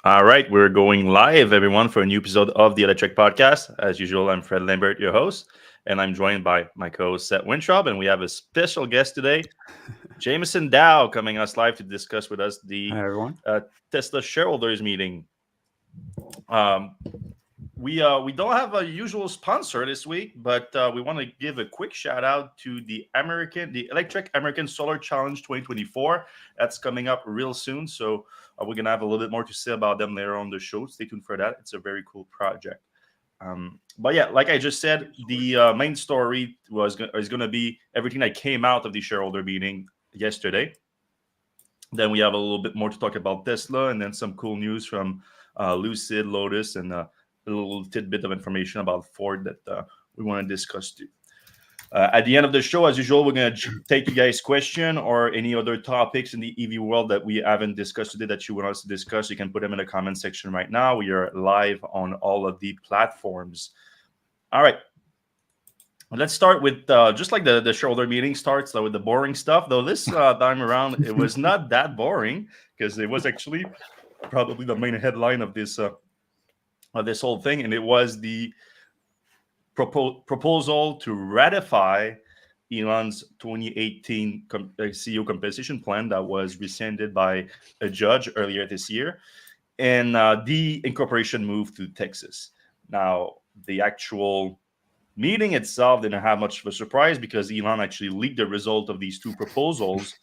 All right, we're going live, everyone, for a new episode of the Electrek podcast. As usual, I'm Fred Lambert, your host, and I'm joined by my co-host Seth Wintraub, and we have a special guest today, Jameson Dow, coming us live to discuss with us the Hi, everyone. Tesla shareholders meeting. Um, we don't have a usual sponsor this week, but we want to give a quick shout out to the Electrek American Solar Challenge 2024. That's coming up real soon, so we're gonna have a little bit more to say about them later on the show. Stay tuned for that. It's a very cool project. But yeah, like I just said, the main story is gonna be everything that came out of the shareholder meeting yesterday. Then we have a little bit more to talk about Tesla, and then some cool news from Lucid, Lotus, and a little tidbit of information about Ford that we want to discuss too. At the end of the show, as usual, we're going to take you guys' question or any other topics in the EV world that we haven't discussed today that you want us to discuss. You can put them in the comment section right now. We are live on all of the platforms. All right. Let's start with just like the shareholder meeting starts with the boring stuff. Though this time around, it was not that boring because it was actually probably the main headline of this whole thing, and it was the proposal to ratify Elon's 2018 CEO compensation plan that was rescinded by a judge earlier this year, and the incorporation move to Texas. Now, the actual meeting itself didn't have much of a surprise because Elon actually leaked the result of these two proposals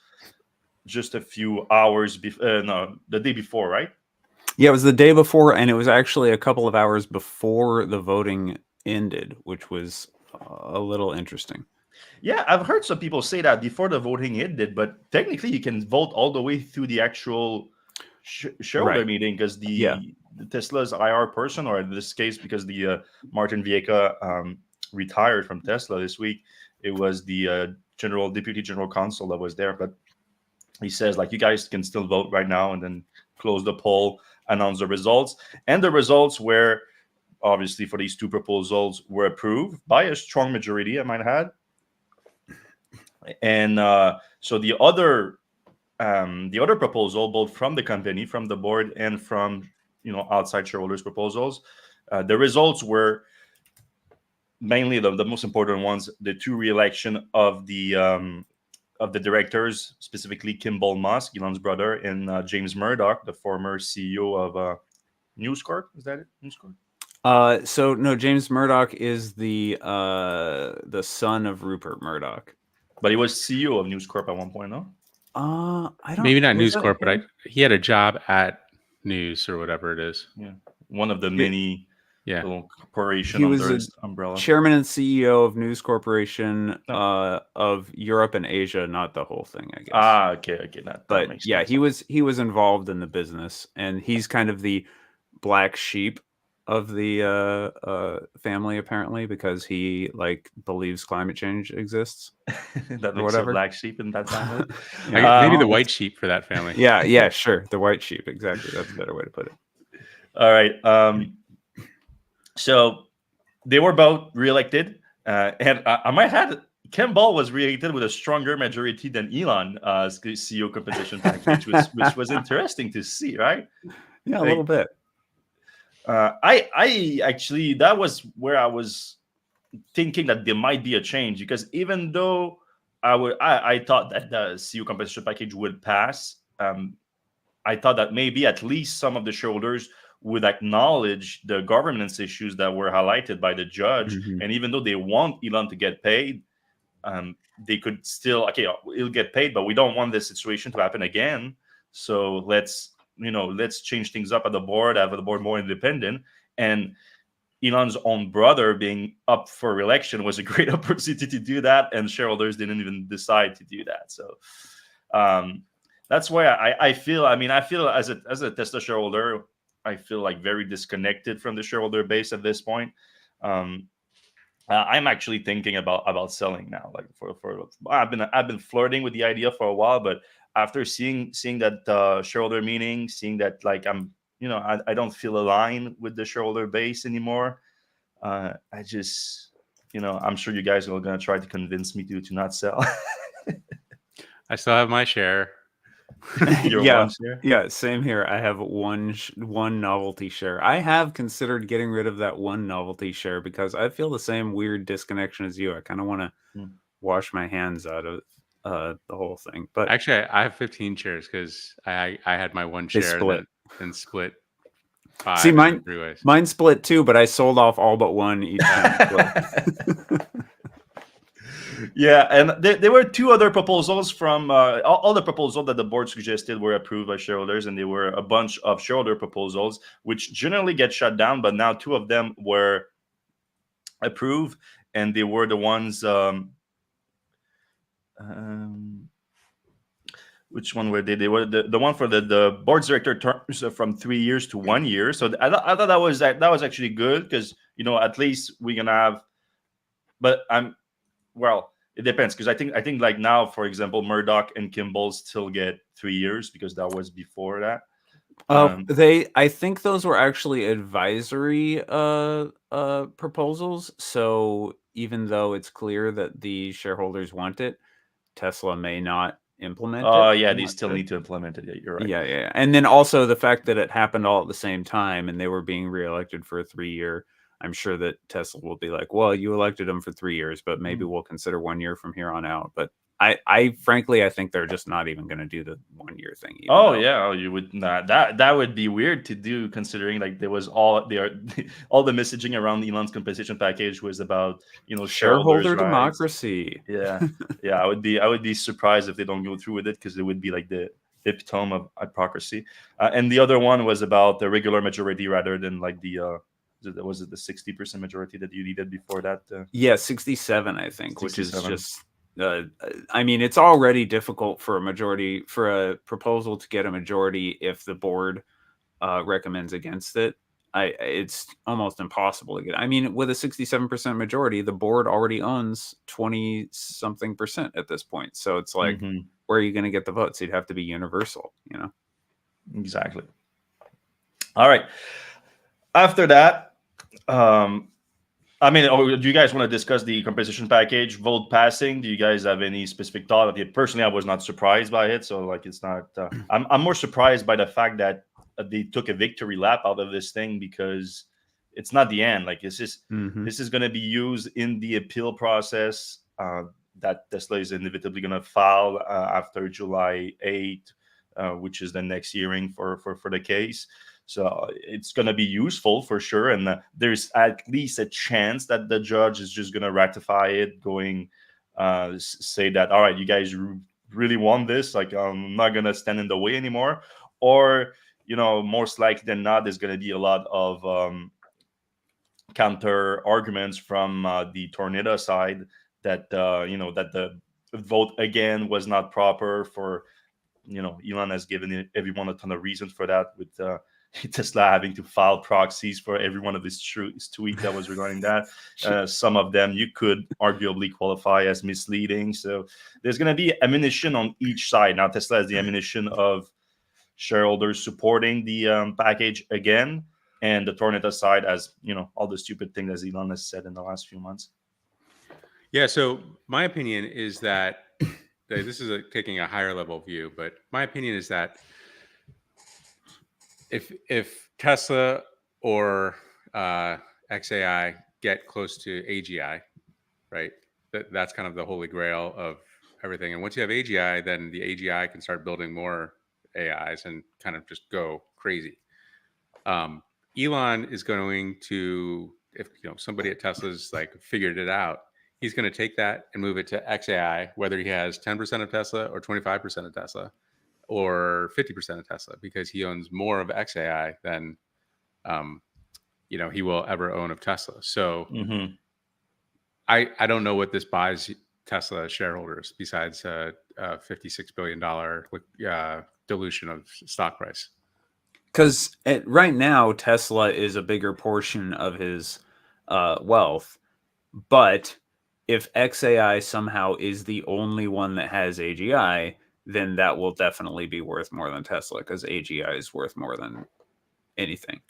just a few hours the day before, right? Yeah, it was the day before, and it was actually a couple of hours before the voting ended, which was a little interesting. Yeah, I've heard some people say that before the voting ended, but technically you can vote all the way through the actual shareholder meeting because the Tesla's IR person, or in this case, because the Martin Viecha retired from Tesla this week, it was the deputy general counsel that was there. But he says, like, you guys can still vote right now and then close the poll, announce the results. And the results were, obviously, for these two proposals, were approved by a strong majority, I might add. And so the other proposal, both from the company, from the board, and from outside shareholders' proposals, the results were mainly the most important ones: the two re-election of the directors, specifically Kimball Musk, Elon's brother, and James Murdoch, the former CEO of News Corp. Is that it? News Corp? So no, James Murdoch is the son of Rupert Murdoch. But he was CEO of News Corp at one point, no? I don't. Maybe not News Corp, but he had a job at News or whatever it is. Yeah, one of the many little corporation he under was his umbrella. Chairman and CEO of News Corporation of Europe and Asia, not the whole thing, I guess. Okay. But makes sense. He was involved in the business, and he's kind of the black sheep of the family, apparently, because he believes climate change exists. That makes a black sheep in that family. Maybe the white sheep for that family. Yeah, sure, the white sheep, exactly. That's a better way to put it. All right. So they were both reelected, and I might add, Kimball was reelected with a stronger majority than Elon's CEO compensation package, which was interesting to see, right? Yeah, a little bit. I actually, that was where I was thinking that there might be a change, because even though I thought that the CEO compensation package would pass, I thought that maybe at least some of the shareholders would acknowledge the governance issues that were highlighted by the judge. Mm-hmm. And even though they want Elon to get paid, they could still, he'll get paid, but we don't want this situation to happen again. So let's change things up at the board, have the board more independent. And Elon's own brother being up for re-election was a great opportunity to do that, and shareholders didn't even decide to do that. So that's why I feel as a Tesla shareholder, I feel like very disconnected from the shareholder base at this point. I'm actually thinking about selling now. Like I've been flirting with the idea for a while, but after seeing that shareholder meeting, seeing that I don't feel aligned with the shareholder base anymore. I just I'm sure you guys are going to try to convince me to not sell. I still have my share. Your Yeah. one share. Yeah, same here. I have one novelty share. I have considered getting rid of that one novelty share because I feel the same weird disconnection as you. I kind of want to Hmm. wash my hands out of the whole thing. But Actually, I have 15 shares because I had my one they share split. then split See, 5 in 3 ways. mine split too, but I sold off all but one each time it split. Yeah, and there were two other proposals from all the proposals that the board suggested were approved by shareholders, and there were a bunch of shareholder proposals which generally get shut down, but now two of them were approved, and they were the ones. Which one were they? They were the one for the board director terms from 3 years to 1 year. So I thought that was actually good because at least we're gonna have. But it depends because I think like now, for example, Murdoch and Kimball still get 3 years because that was before that. I think those were actually advisory proposals. So even though it's clear that the shareholders want it, Tesla may not implement it. Oh yeah, I'm they not still sure. need to implement it. Yeah, you're right. Yeah. And then also the fact that it happened all at the same time and they were being reelected for a 3-year. I'm sure that Tesla will be like, well, you elected them for 3 years, but maybe we'll consider 1 year from here on out. But I frankly, I think they're just not even going to do the 1 year thing. Oh yeah, you would not. That would be weird to do, considering like there was all all the messaging around Elon's compensation package was about shareholders' Shareholder rights. democracy. Yeah, yeah. I would be surprised if they don't go through with it because it would be like the epitome of hypocrisy. And the other one was about the regular majority rather than like was it the 60% majority that you needed before that? Yeah, 67, I think, which is 67. just. I mean, it's already difficult for a proposal to get a majority if the board recommends against it. It's almost impossible to get. I mean, with a 67% majority, the board already owns 20-something% at this point. So it's like, where are you going to get the votes? You'd have to be universal, Exactly. All right. After that, I mean, do you guys want to discuss the compensation package vote passing? Do you guys have any specific thought? Personally, I was not surprised by it, so like it's not. I'm more surprised by the fact that they took a victory lap out of this thing because it's not the end. Like this is going to be used in the appeal process that Tesla is inevitably going to file after July 8th, which is the next hearing for the case. So it's going to be useful for sure. And there's at least a chance that the judge is just going to ratify it, going say that, all right, you guys really want this. Like, I'm not going to stand in the way anymore. Or, most likely than not, there's going to be a lot of counter arguments from the Tornado side that, that the vote again was not proper for, Elon has given everyone a ton of reasons for that with Tesla having to file proxies for every one of his tweets that was regarding that. Some of them you could arguably qualify as misleading. So there's going to be ammunition on each side. Now Tesla has the ammunition of shareholders supporting the package again, and the Tornado side as all the stupid things that Elon has said in the last few months. Yeah. So my opinion is that this is taking a higher level view, but my opinion is that if Tesla or XAI get close to AGI, right, that's kind of the holy grail of everything. And once you have AGI, then the AGI can start building more AIs and kind of just go crazy. Elon is going to, if somebody at Tesla's like figured it out, he's going to take that and move it to XAI, whether he has 10% of Tesla or 25% of Tesla or 50% of Tesla, because he owns more of XAI than he will ever own of Tesla. So I don't know what this buys Tesla shareholders besides a $56 billion dilution of stock price. Because right now, Tesla is a bigger portion of his wealth. But if XAI somehow is the only one that has AGI, then that will definitely be worth more than Tesla because AGI is worth more than anything.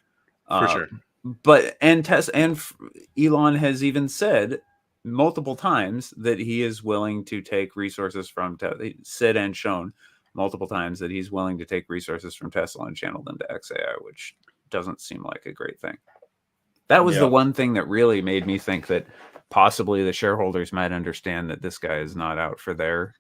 For sure. But Elon has even said multiple times that he is willing to take resources from said and shown multiple times that he's willing to take resources from Tesla and channel them to XAI, which doesn't seem like a great thing. That was the one thing that really made me think that possibly the shareholders might understand that this guy is not out for their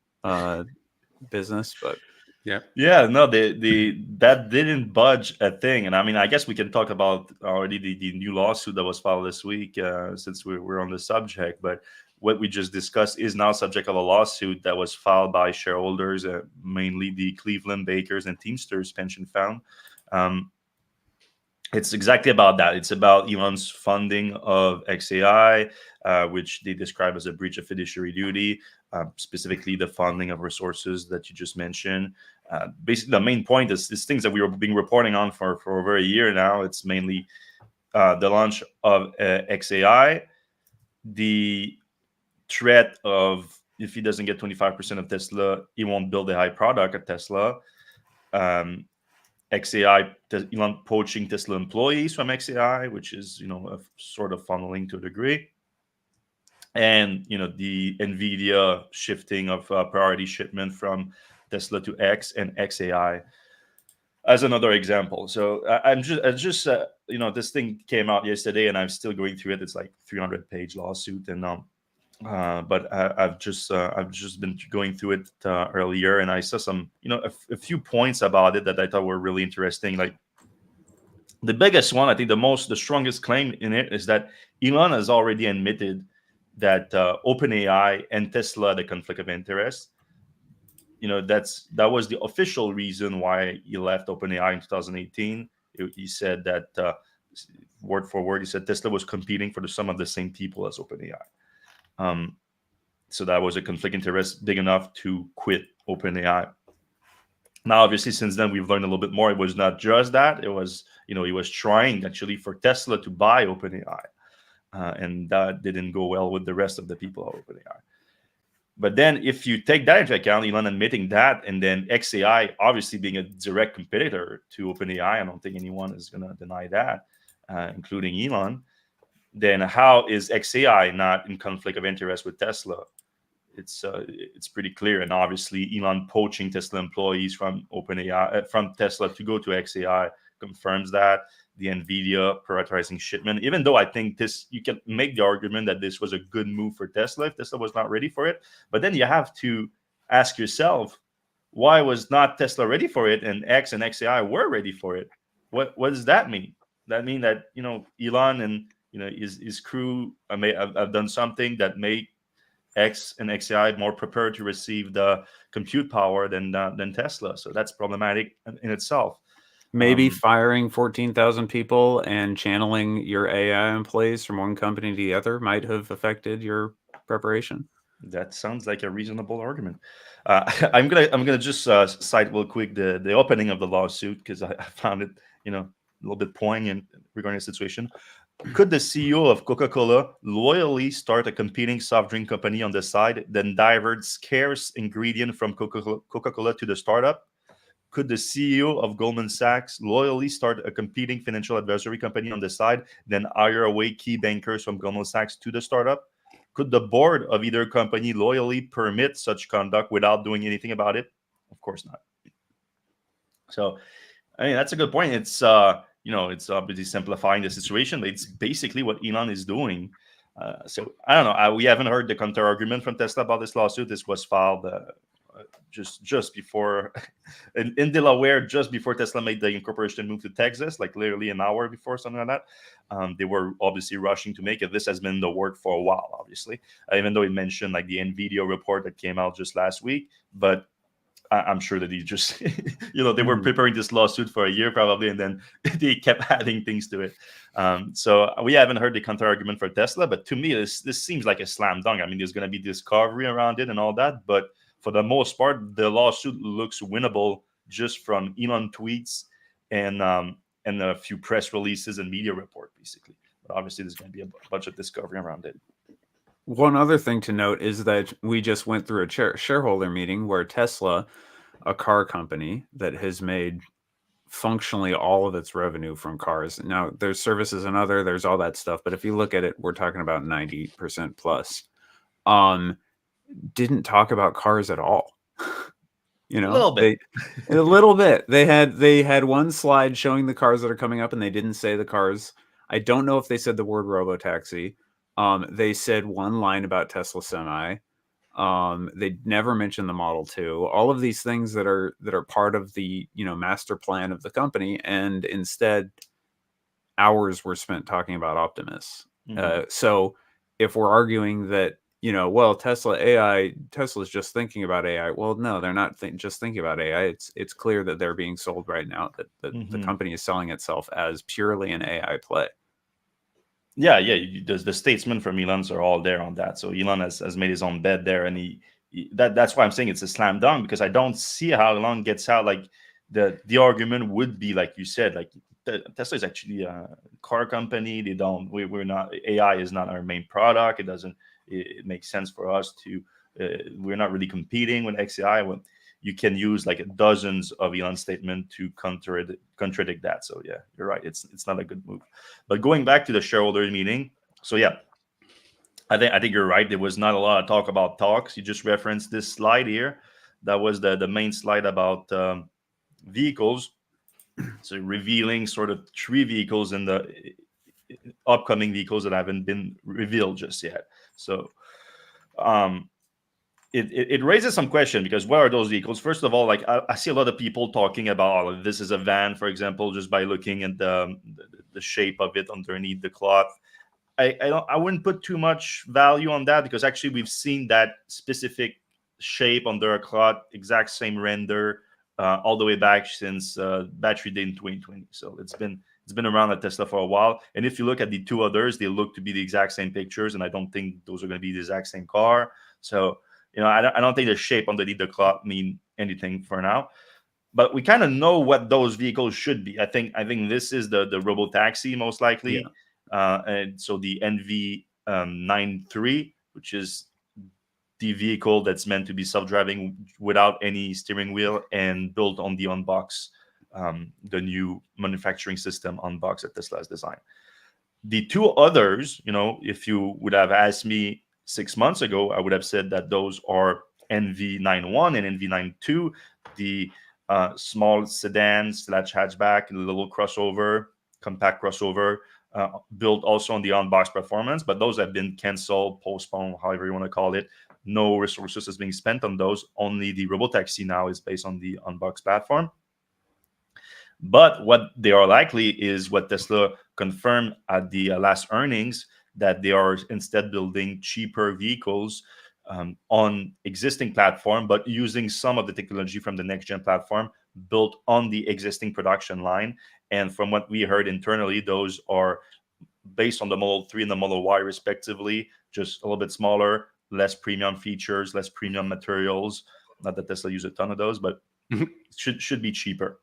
business. But yeah, no, that didn't budge a thing. And I mean, I guess we can talk about already the new lawsuit that was filed this week, since we're on the subject. But what we just discussed is now subject of a lawsuit that was filed by shareholders, mainly the Cleveland Bakers and Teamsters Pension Fund. It's exactly about that. It's about Elon's funding of XAI, which they describe as a breach of fiduciary duty, specifically the funding of resources that you just mentioned. Basically, the main point is things that we were being reporting on for over a year now. It's mainly the launch of XAI, the threat of if he doesn't get 25% of Tesla, he won't build a high product at Tesla. XAI, Elon poaching Tesla employees from XAI, which is, a sort of funneling to a degree. And, the NVIDIA shifting of priority shipment from Tesla to X and XAI as another example. So this thing came out yesterday and I'm still going through it. It's like 300-page lawsuit. And, but I've just been going through it earlier, and I saw some, a few points about it that I thought were really interesting. Like the biggest one, I think the strongest claim in it is that Elon has already admitted that OpenAI and Tesla had a conflict of interest. That was the official reason why he left OpenAI in 2018. He said that word for word, he said Tesla was competing for some of the same people as OpenAI. So that was a conflict of interest big enough to quit OpenAI. Now, obviously, since then, we've learned a little bit more. It was not just that. It was, he was trying actually for Tesla to buy OpenAI. And that didn't go well with the rest of the people at OpenAI. But then if you take that into account, Elon admitting that, and then XAI obviously being a direct competitor to OpenAI, I don't think anyone is going to deny that, including Elon. Then how is XAI not in conflict of interest with Tesla? It's pretty clear. And obviously Elon poaching Tesla employees from OpenAI, from Tesla to go to XAI confirms that. The NVIDIA prioritizing shipment, even though I think you can make the argument that this was a good move for Tesla if Tesla was not ready for it. But then you have to ask yourself, why was not Tesla ready for it and X and XAI were ready for it? What does that mean? That mean that, Elon and his crew have done something that made X and XAI more prepared to receive the compute power than Tesla. So that's problematic in itself. Maybe firing 14,000 people and channeling your AI employees from one company to the other might have affected your preparation. That sounds like a reasonable argument. I'm gonna just cite real quick the opening of the lawsuit, because I found it a little bit poignant regarding the situation. Could the CEO of Coca-Cola loyally start a competing soft drink company on the side, then divert scarce ingredient from Coca-Cola to the startup? Could the CEO of Goldman Sachs loyally start a competing financial advisory company on the side, then hire away key bankers from Goldman Sachs to the startup? Could the board of either company loyally permit such conduct without doing anything about it? Of course not. So, I mean, that's a good point. It's it's obviously simplifying the situation, but it's basically what Elon is doing. So I don't know. We haven't heard the counter argument from Tesla about this lawsuit. This was filed just before in Delaware, just before Tesla made the incorporation move to Texas, like literally an hour before, something like that. They were obviously rushing to make it. This has been in the work for a while, obviously, even though it mentioned like the NVIDIA report that came out just last week. But I'm sure that he just, they were preparing this lawsuit for a year probably, and then they kept adding things to it. So we haven't heard the counter argument for Tesla, but to me, this seems like a slam dunk. I mean, there's going to be discovery around it and all that, but for the most part, the lawsuit looks winnable just from Elon tweets and a few press releases and media report, basically. But obviously, there's going to be a bunch of discovery around it. One other thing to note is that we just went through a shareholder meeting where Tesla, a car company that has made functionally all of its revenue from cars. Now, there's services and there's all that stuff. But if you look at it, we're talking about 90% plus. Didn't talk about cars at all. You know, A little bit. a little bit. They had one slide showing the cars that are coming up, and they didn't say the cars. I don't know if they said the word robotaxi. They said one line about Tesla Semi. They never mentioned the Model 2. All of these things that are part of the master plan of the company, and instead hours were spent talking about Optimus. So if we're arguing that well, Tesla's just thinking about AI. Well, no, they're not just thinking about AI. It's clear that they're being sold right now, that the company is selling itself as purely an AI play. Yeah. The statesmen from Elon's are all there on that. So Elon has made his own bed there, and that's why I'm saying it's a slam dunk, because I don't see how Elon gets out. Like the argument would be, like you said, like Tesla is actually a car company. We're not, AI is not our main product. It makes sense for us to, we're not really competing with XAI. When you can use like dozens of Elon statement to contradict that. So yeah, you're right. It's not a good move. But going back to the shareholder meeting, so yeah, I think you're right. There was not a lot of talk about talks. You just referenced this slide here. That was the main slide about vehicles. So revealing sort of 3 vehicles in the upcoming vehicles that haven't been revealed just yet. So it raises some question, because what are those vehicles? First of all, like I see a lot of people talking about, oh, this is a van, for example, just by looking at the shape of it underneath the cloth. I wouldn't put too much value on that, because actually we've seen that specific shape under a cloth, exact same render, all the way back since battery day in 2020. So it's been around at Tesla for a while. And if you look at the 2 others, they look to be the exact same pictures, and I don't think those are going to be the exact same car. So I don't think the shape underneath the cloth mean anything for now. But we kind of know what those vehicles should be. I think this is the robotaxi most likely. Yeah. And so the NV93, which is the vehicle that's meant to be self-driving without any steering wheel and built on the Unbox, the new manufacturing system Unbox that Tesla has designed. The 2 others, if you would have asked me 6 months ago, I would have said that those are NV91 and NV92, the small sedan / hatchback, a little crossover, compact crossover, built also on the Unbox performance. But those have been canceled, postponed, however you want to call it. No resources is being spent on those. Only the robotaxi now is based on the Unbox platform. But what they are likely is what Tesla confirmed at the last earnings, that they are instead building cheaper vehicles on existing platform, but using some of the technology from the next gen platform built on the existing production line. And from what we heard internally, those are based on the Model 3 and the Model Y respectively, just a little bit smaller, less premium features, less premium materials. Not that Tesla use a ton of those, but should be cheaper.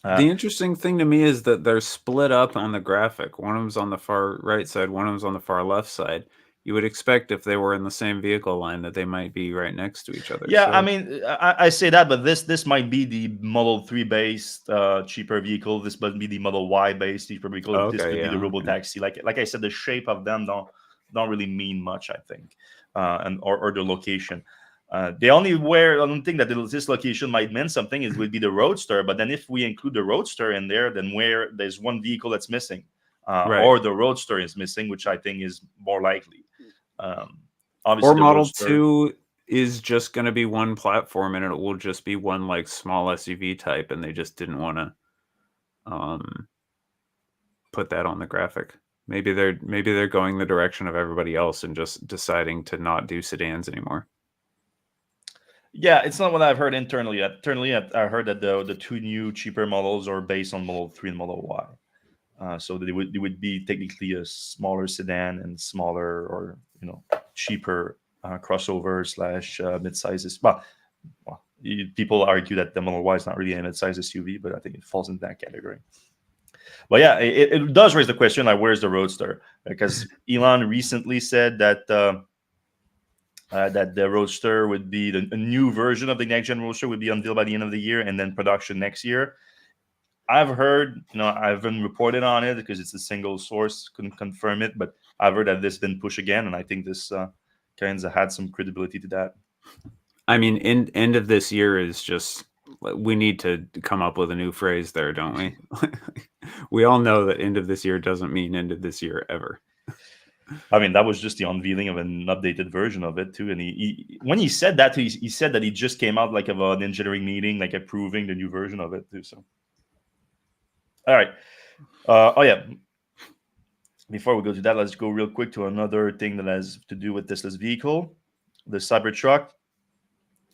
The interesting thing to me is that they're split up on the graphic. One of them's on the far right side, one of them's on the far left side. You would expect if they were in the same vehicle line that they might be right next to each other. Yeah, so. I mean, I say that, but this might be the Model 3 based cheaper vehicle. This might be the Model Y based cheaper vehicle. Okay, this could be the okay. robotaxi. Like I said, the shape of them don't really mean much, I think, or the location. The only thing that this location might mean something would be the Roadster. But then if we include the Roadster in there, then where there's one vehicle that's missing, Right. or the Roadster is missing, which I think is more likely. Obviously, Or the Model Roadster, 2 is just going to be one platform, and it will just be one like small SUV type, and they just didn't want to put that on the graphic. Maybe they're going the direction of everybody else and just deciding to not do sedans anymore. Yeah, it's not what I've heard internally. Internally, I heard that the 2 new cheaper models are based on Model 3 and Model Y. So they would be technically a smaller sedan and smaller, or cheaper crossover / mid-sizes. Well, people argue that the Model Y is not really a mid-size SUV, but I think it falls in that category. But yeah, it does raise the question, like, where's the Roadster? Because Elon recently said that that the Roadster would be a new version of the next gen Roadster would be unveiled by the end of the year, and then production next year. I've heard, I haven't reported on it because it's a single source, couldn't confirm it, but I've heard that this has been pushed again, and I think this kind of had some credibility to that. I mean, end of this year is just. We need to come up with a new phrase there, don't we? We all know that end of this year doesn't mean end of this year ever. I mean, that was just the unveiling of an updated version of it too. And when he said that, he said that he just came out like of an engineering meeting, like approving the new version of it too. So, all right. Oh yeah. Before we go to that, let's go real quick to another thing that has to do with Tesla's vehicle, the Cybertruck.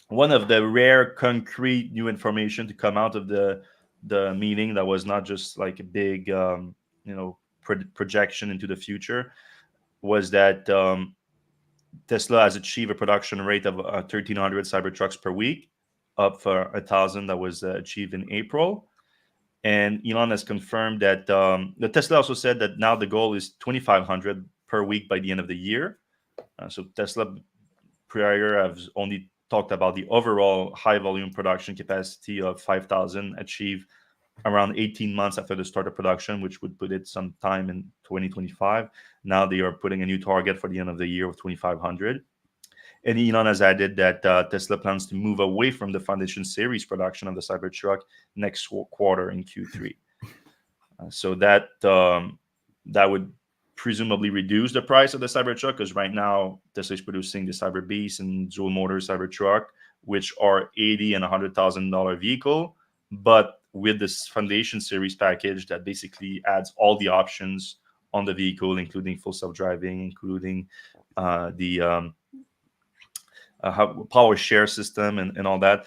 One of the rare concrete new information to come out of the meeting that was not just like a big projection into the future was that Tesla has achieved a production rate of 1,300 Cybertrucks per week, up for 1,000 that was achieved in April. And Elon has confirmed that the Tesla also said that now the goal is 2,500 per week by the end of the year. So Tesla prior has only talked about the overall high volume production capacity of 5,000 achieved around 18 months after the start of production, which would put it sometime in 2025. Now they are putting a new target for the end of the year of 2,500. And Elon has added that Tesla plans to move away from the Foundation Series production of the Cybertruck next quarter in Q3. So that would presumably reduce the price of the Cybertruck, because right now Tesla is producing the Cyber Beast and dual motor Cybertruck, which are $80,000 and $100,000 vehicle, but with this Foundation Series package that basically adds all the options on the vehicle, including full self-driving, including the power share system and all that,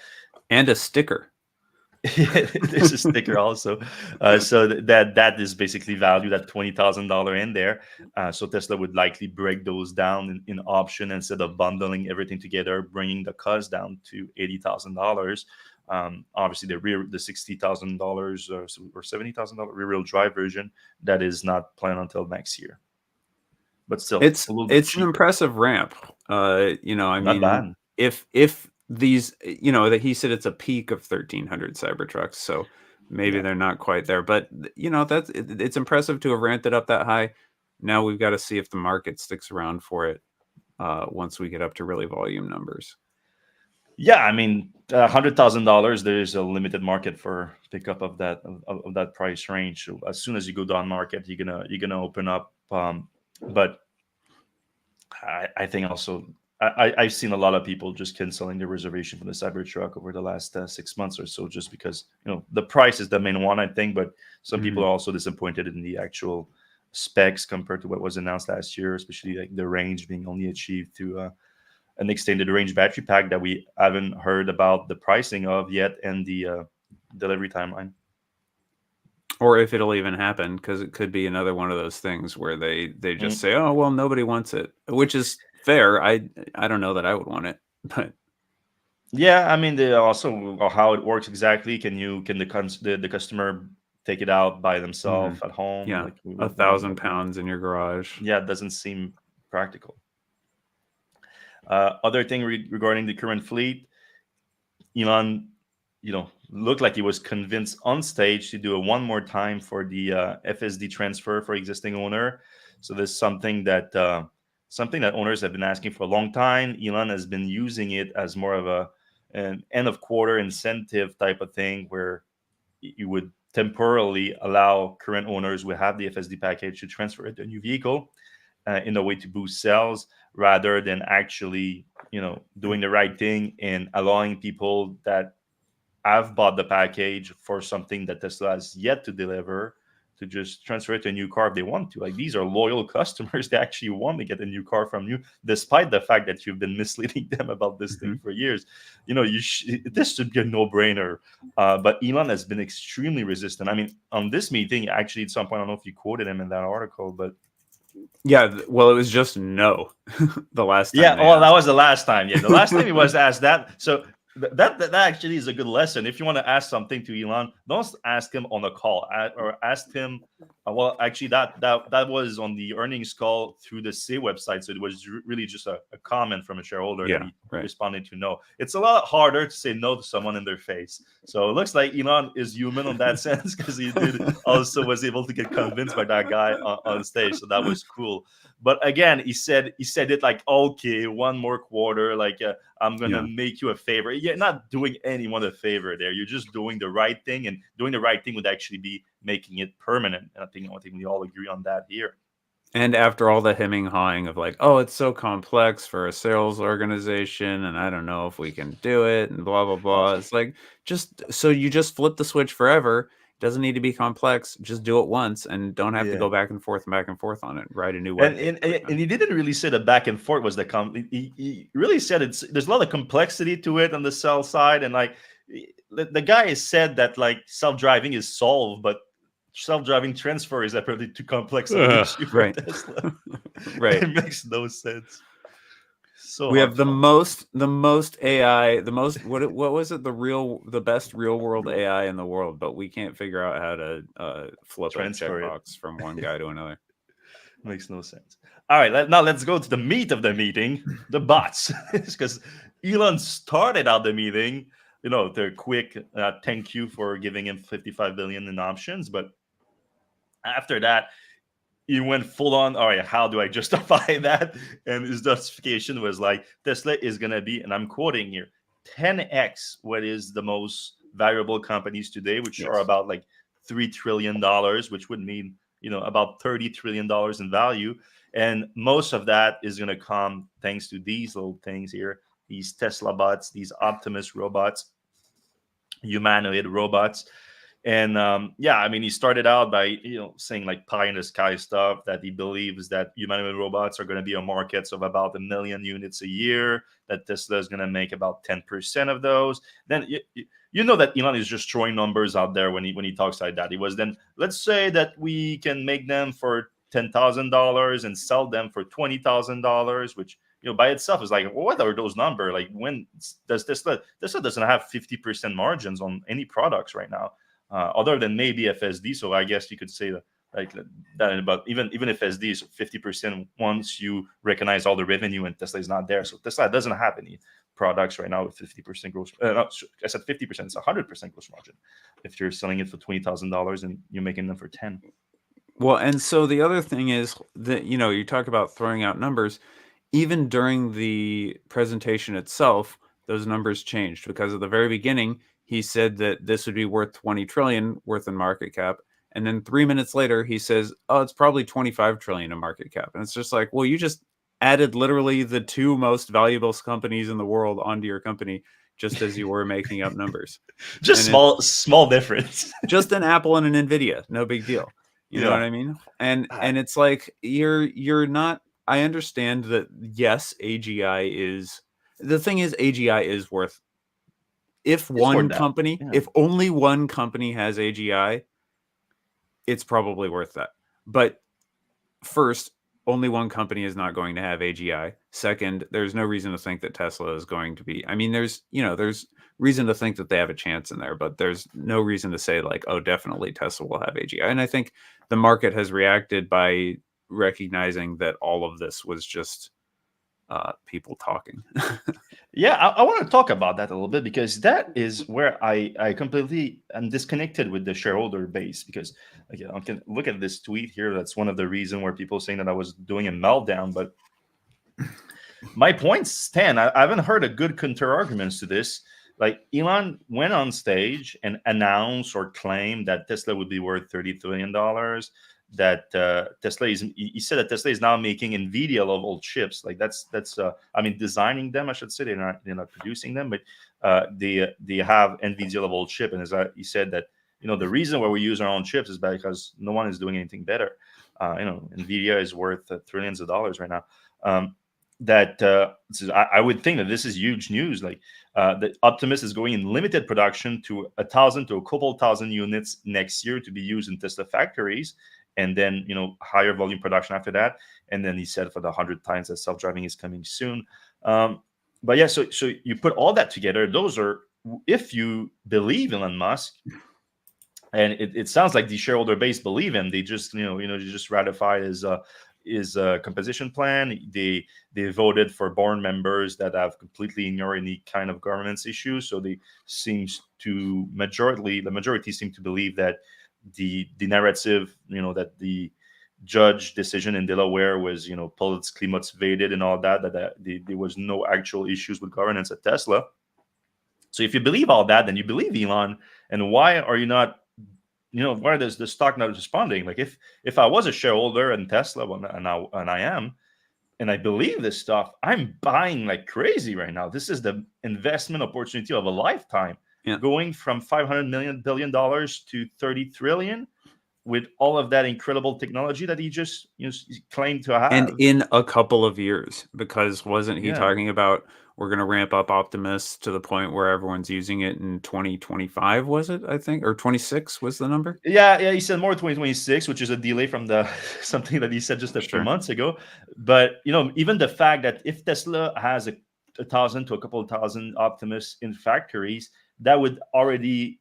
and a sticker. There's a sticker also, so that is basically valued at $20,000 in there. So Tesla would likely break those down in option instead of bundling everything together, bringing the cost down to $80,000. Obviously, the $60,000 or $70,000 rear-wheel drive version that is not planned until next year. But still, it's cheaper. an impressive ramp. I Not mean, bad. if these, that he said it's a peak of 1,300 Cybertrucks, so maybe they're not quite there, but it's impressive to have ramped it up that high. Now we've got to see if the market sticks around for it once we get up to really volume numbers. Yeah, I mean, $100,000. There is a limited market for pickup of that price range. So as soon as you go down market, you're gonna open up. But I think also I've seen a lot of people just canceling their reservation for the Cybertruck over the last 6 months or so, just because the price is the main one, I think. But some people are also disappointed in the actual specs compared to what was announced last year, especially like the range being only achieved through an extended range battery pack that we haven't heard about the pricing of yet and the delivery timeline. Or if it'll even happen, because it could be another one of those things where they just say, oh, well, nobody wants it, which is fair. I don't know that I would want it, but yeah, I mean, also how it works exactly. Can the customer take it out by themselves at home? Yeah, like 1,000 pounds in your garage. Yeah, it doesn't seem practical. Other thing regarding the current fleet, Elon, looked like he was convinced on stage to do a one more time for the FSD transfer for existing owner. So there's something that owners have been asking for a long time. Elon has been using it as more of an end of quarter incentive type of thing, where you would temporarily allow current owners who have the FSD package to transfer it to a new vehicle in a way to boost sales, rather than actually doing the right thing and allowing people that have bought the package for something that Tesla has yet to deliver to just transfer it to a new car if they want to. Like, these are loyal customers. They actually want to get a new car from you, despite the fact that you've been misleading them about this thing for years. This should be a no-brainer. But Elon has been extremely resistant. I mean, on this meeting, actually, at some point, I don't know if you quoted him in that article, but yeah, well, it was just no the last time. Yeah, well, that was the last time. Yeah, the last time he was asked that. So that actually is a good lesson. If you want to ask something to Elon, don't ask him on a call or ask him. Well, actually, that was on the earnings call through the C website. So it was really just a comment from a shareholder that he responded to no. It's a lot harder to say no to someone in their face. So it looks like Elon is human in that sense, because he also was able to get convinced by that guy on stage. So that was cool. But again, he said it like, okay, one more quarter. Like, I'm gonna make you a favor. You're not doing anyone a favor there. You're just doing the right thing, and doing the right thing would actually be making it permanent. And I think we all agree on that here. And after all the hemming hawing of like, oh, it's so complex for a sales organization, and I don't know if we can do it, and blah blah blah. It's like, just so you just flip the switch forever. It doesn't need to be complex. Just do it once, and don't have to go back and forth on it. Write a new web. And he didn't really say the back and forth was the he really said there's a lot of complexity to it on the sell side, and like the guy said that like self-driving is solved, but self-driving transfer is apparently too complex of an issue for Tesla. Right. It makes no sense. So we have the most AI, what was it? The best real world AI in the world, but we can't figure out how to flip a checkbox from one guy to another. Makes no sense. All right, now let's go to the meat of the meeting, the bots, because Elon started out the meeting, the quick thank you for giving him 55 billion in options, but after that, he went full on. All right, how do I justify that? And his justification was like, Tesla is going to be, and I'm quoting here, 10x what is the most valuable companies today, which are about like $3 trillion, which would mean, about $30 trillion in value. And most of that is going to come thanks to these little things here, these Tesla bots, these Optimus robots, humanoid robots. And he started out by saying like pie in the sky stuff, that he believes that humanoid robots are going to be a market of about 1 million units a year, that Tesla is going to make about 10% of those. Then that Elon is just throwing numbers out there when he talks like that. He was then, let's say that we can make them for $10,000 and sell them for $20,000, which by itself is like, what are those numbers? Like, when does Tesla doesn't have 50% margins on any products right now, other than maybe FSD. So I guess you could say that about even if FSD is 50% once you recognize all the revenue, and Tesla is not there. So Tesla doesn't have any products right now with 50% gross. I said 50%. It's 100% gross margin if you're selling it for $20,000 and you're making them for 10. Well, and so the other thing is that you talk about throwing out numbers. Even during the presentation itself, those numbers changed, because at the very beginning he said that this would be worth 20 trillion worth in market cap, and then 3 minutes later he says, oh, it's probably 25 trillion in market cap. And it's just like, well, you just added literally the two most valuable companies in the world onto your company, just as you were making up numbers. Just small difference. Just an Apple and an Nvidia, no big deal. You know what I mean? And it's like, you're not. I understand that, yes, AGI is, the thing is, AGI is worth, if only one company has AGI, it's probably worth that. But first, only one company is not going to have AGI. Second, there's no reason to think that Tesla is going to be, there's reason to think that they have a chance in there, but there's no reason to say like, oh, definitely Tesla will have AGI. And I think the market has reacted by recognizing that all of this was just people talking. I want to talk about that a little bit, because that is where I completely am disconnected with the shareholder base. Because again, I can look at this tweet here. That's one of the reasons where people saying that I was doing a meltdown. But my points stand. I haven't heard a good counter arguments to this. Like, Elon went on stage and announced or claimed that Tesla would be worth $30 trillion. That Tesla is, he said that Tesla is now making NVIDIA level chips. Like that's designing them, I should say. They're not producing them, but they have NVIDIA level chip. And as he said that, the reason why we use our own chips is because no one is doing anything better. NVIDIA is worth trillions of dollars right now. I would think that this is huge news. Like, the Optimus is going in limited production to 1,000 to a couple thousand units next year to be used in Tesla factories, and then higher volume production after that. And then he said for the 100 times that self-driving is coming soon. But yeah, so you put all that together. Those are, if you believe Elon Musk, and it sounds like the shareholder base believe him. They just they just ratified his composition plan. They voted for board members that have completely ignored any kind of governance issues. So the majority seem to believe that the narrative, that the judge decision in Delaware was, politically motivated and all that, there was no actual issues with governance at Tesla. So if you believe all that, then you believe Elon. And why are you not, why does the stock not responding? Like if I was a shareholder in Tesla, and I am, and I believe this stuff, I'm buying like crazy right now. This is the investment opportunity of a lifetime, going from $500 billion to 30 trillion with all of that incredible technology that he just claimed to have. And in a couple of years, because wasn't he Yeah. talking about we're going to ramp up Optimus to the point where everyone's using it in 2025, was it, I think? Or 26 was the number? Yeah, he said more 2026, which is a delay from the something that he said just a few months ago. But, even the fact that if Tesla has a 1,000 to a couple of thousand Optimus in factories, that would already,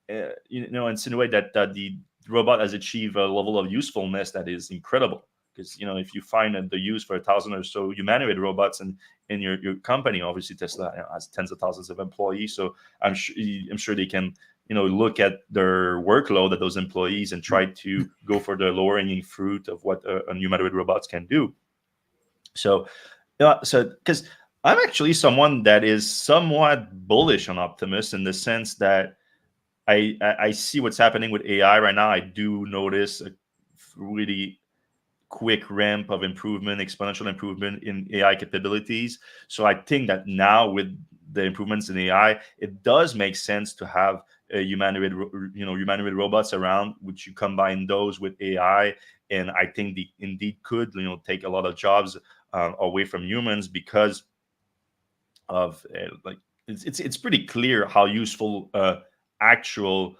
insinuate that the robot has achieved a level of usefulness that is incredible. Because, if you find the use for 1,000 or so humanoid robots in your company, obviously Tesla has tens of thousands of employees. So I'm sure they can, look at their workload at those employees and try to go for the lower hanging fruit of what a humanoid robots can do. So because I'm actually someone that is somewhat bullish on Optimus in the sense that I see what's happening with AI right now. I do notice a really quick ramp of improvement, exponential improvement in AI capabilities. So I think that now with the improvements in AI, it does make sense to have humanoid robots around, which you combine those with AI, and I think indeed could take a lot of jobs away from humans because of it's pretty clear how useful actual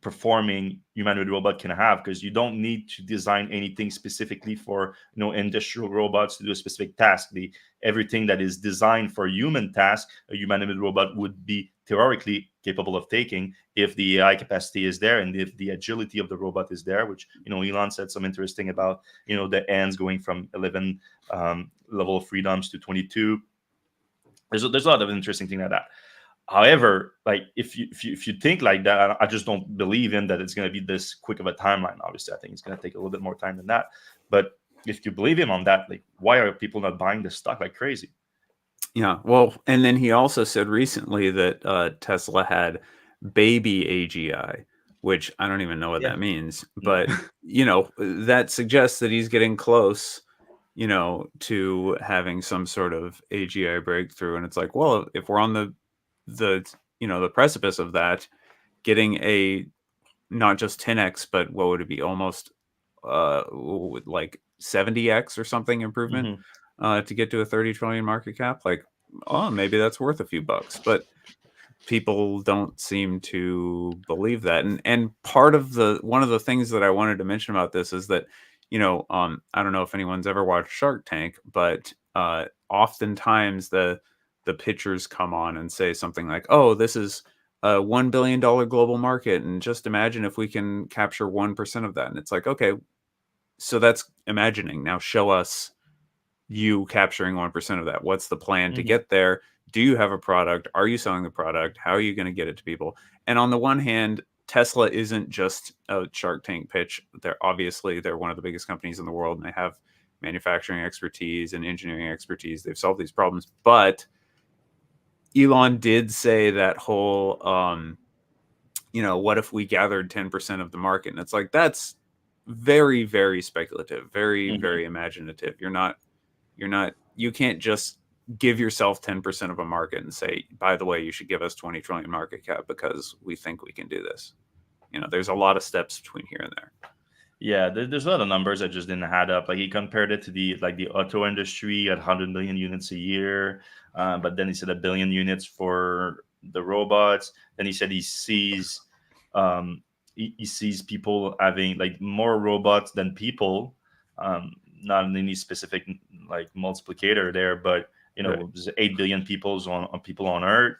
performing humanoid robot can have, because you don't need to design anything specifically for industrial robots to do a specific task. Everything that is designed for human task, a humanoid robot would be theoretically capable of taking if the AI capacity is there and if the agility of the robot is there, which Elon said some interesting about the ends going from 11 level of freedoms to 22. There's a lot of interesting thing like that. However, like if you think like that, I just don't believe in that it's going to be this quick of a timeline. Obviously, I think it's going to take a little bit more time than that. But if you believe him on that, like, why are people not buying this stock like crazy? Yeah, well, and then he also said recently that Tesla had baby AGI, which I don't even know what that means, but that suggests that he's getting close, to having some sort of AGI breakthrough. And it's like, well, if we're on the precipice of that, getting a not just 10x, but what would it be, almost like 70x or something improvement to get to a 30 trillion market cap, like, oh, maybe that's worth a few bucks. But people don't seem to believe that. And part of one of the things that I wanted to mention about this is that, I don't know if anyone's ever watched Shark Tank, but oftentimes the pitchers come on and say something like, oh, this is a $1 billion global market, and just imagine if we can capture 1% of that. And it's like, okay, so that's imagining. Now show us you capturing 1% of that. What's the plan to get there? Do you have a product? Are you selling the product? How are you going to get it to people? And on the one hand, Tesla isn't just a Shark Tank pitch. They're one of the biggest companies in the world, and they have manufacturing expertise and engineering expertise. They've solved these problems. But Elon did say that whole, what if we gathered 10% of the market? And it's like, that's very, very speculative, very, very imaginative. You can't just give yourself 10% of a market and say, by the way, you should give us 20 trillion market cap because we think we can do this. There's a lot of steps between here and there. Yeah, there's a lot of numbers that just didn't add up. Like he compared it to the auto industry at 100 million units a year, but then he said 1 billion units for the robots. Then he said he sees people having like more robots than people. Not in any specific like multiplicator there, but there's 8 billion people on Earth.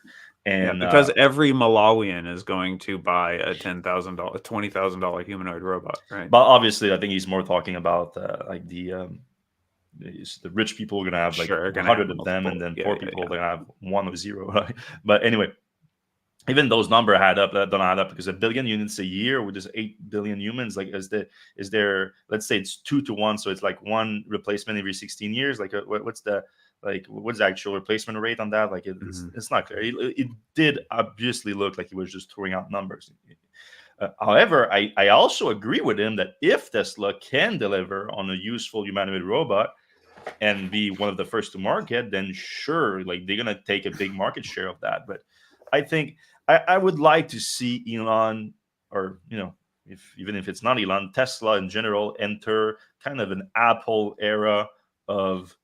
And because every Malawian is going to buy a $10,000, $20,000 humanoid robot, right? But obviously, I think he's more talking about like the rich people are going to have like 100 of them, and then poor people are going to have 1 or 0. Right? But anyway, even those numbers don't add up, because 1 billion units a year with just 8 billion humans, like is there, let's say it's 2 to 1, so it's like one replacement every 16 years. Like what's the actual replacement rate on that? Like it's not clear. It did obviously look like he was just throwing out numbers. However, I also agree with him that if Tesla can deliver on a useful humanoid robot and be one of the first to market, then sure, like they're gonna take a big market share of that. But I think I would like to see Elon, or even if it's not Elon, Tesla in general, enter kind of an Apple era of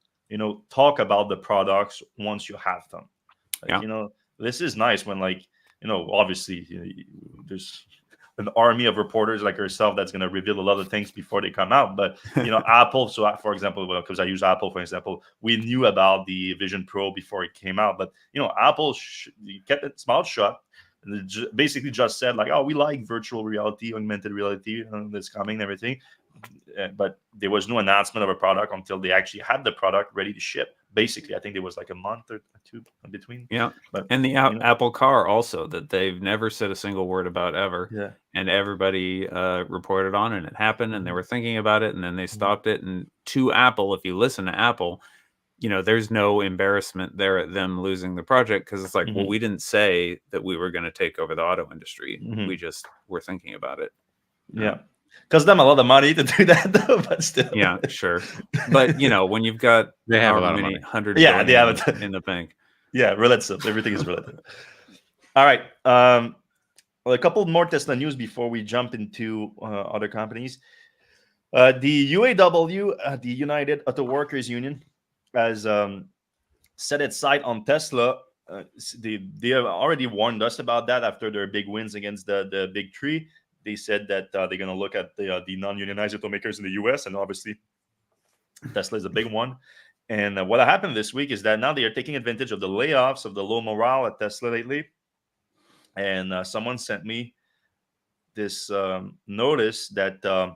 talk about the products once you have them. Like, this is nice when, like, obviously there's an army of reporters like yourself that's going to reveal a lot of things before they come out. But Apple, so for example, because I use Apple for example, we knew about the Vision Pro before it came out, but Apple kept its mouth shut and basically just said, like, oh, we like virtual reality, augmented reality, that's coming and everything. But there was no announcement of a product until they actually had the product ready to ship. Basically, I think there was like a month or two in between. Yeah, but and the Apple Car also, that they've never said a single word about ever. Yeah, and everybody reported on it, and it happened, and they were thinking about it, and then they stopped it. And to Apple, if you listen to Apple, there's no embarrassment there at them losing the project, because it's like, well, we didn't say that we were going to take over the auto industry. We just were thinking about it. Yeah. Costs them a lot of money to do that, though, but still. Yeah, sure. But when you've got they have a lot of money, 100 they have in the bank. Yeah, relative. Everything is relative. All right. A couple more Tesla news before we jump into other companies. The UAW, the United Auto Workers Union, has set its sight on Tesla. They have already warned us about that after their big wins against the big three. They said that they're going to look at the non-unionized automakers in the US, and obviously Tesla is a big one. And what happened this week is that now they are taking advantage of the layoffs, of the low morale at Tesla lately. And someone sent me this notice that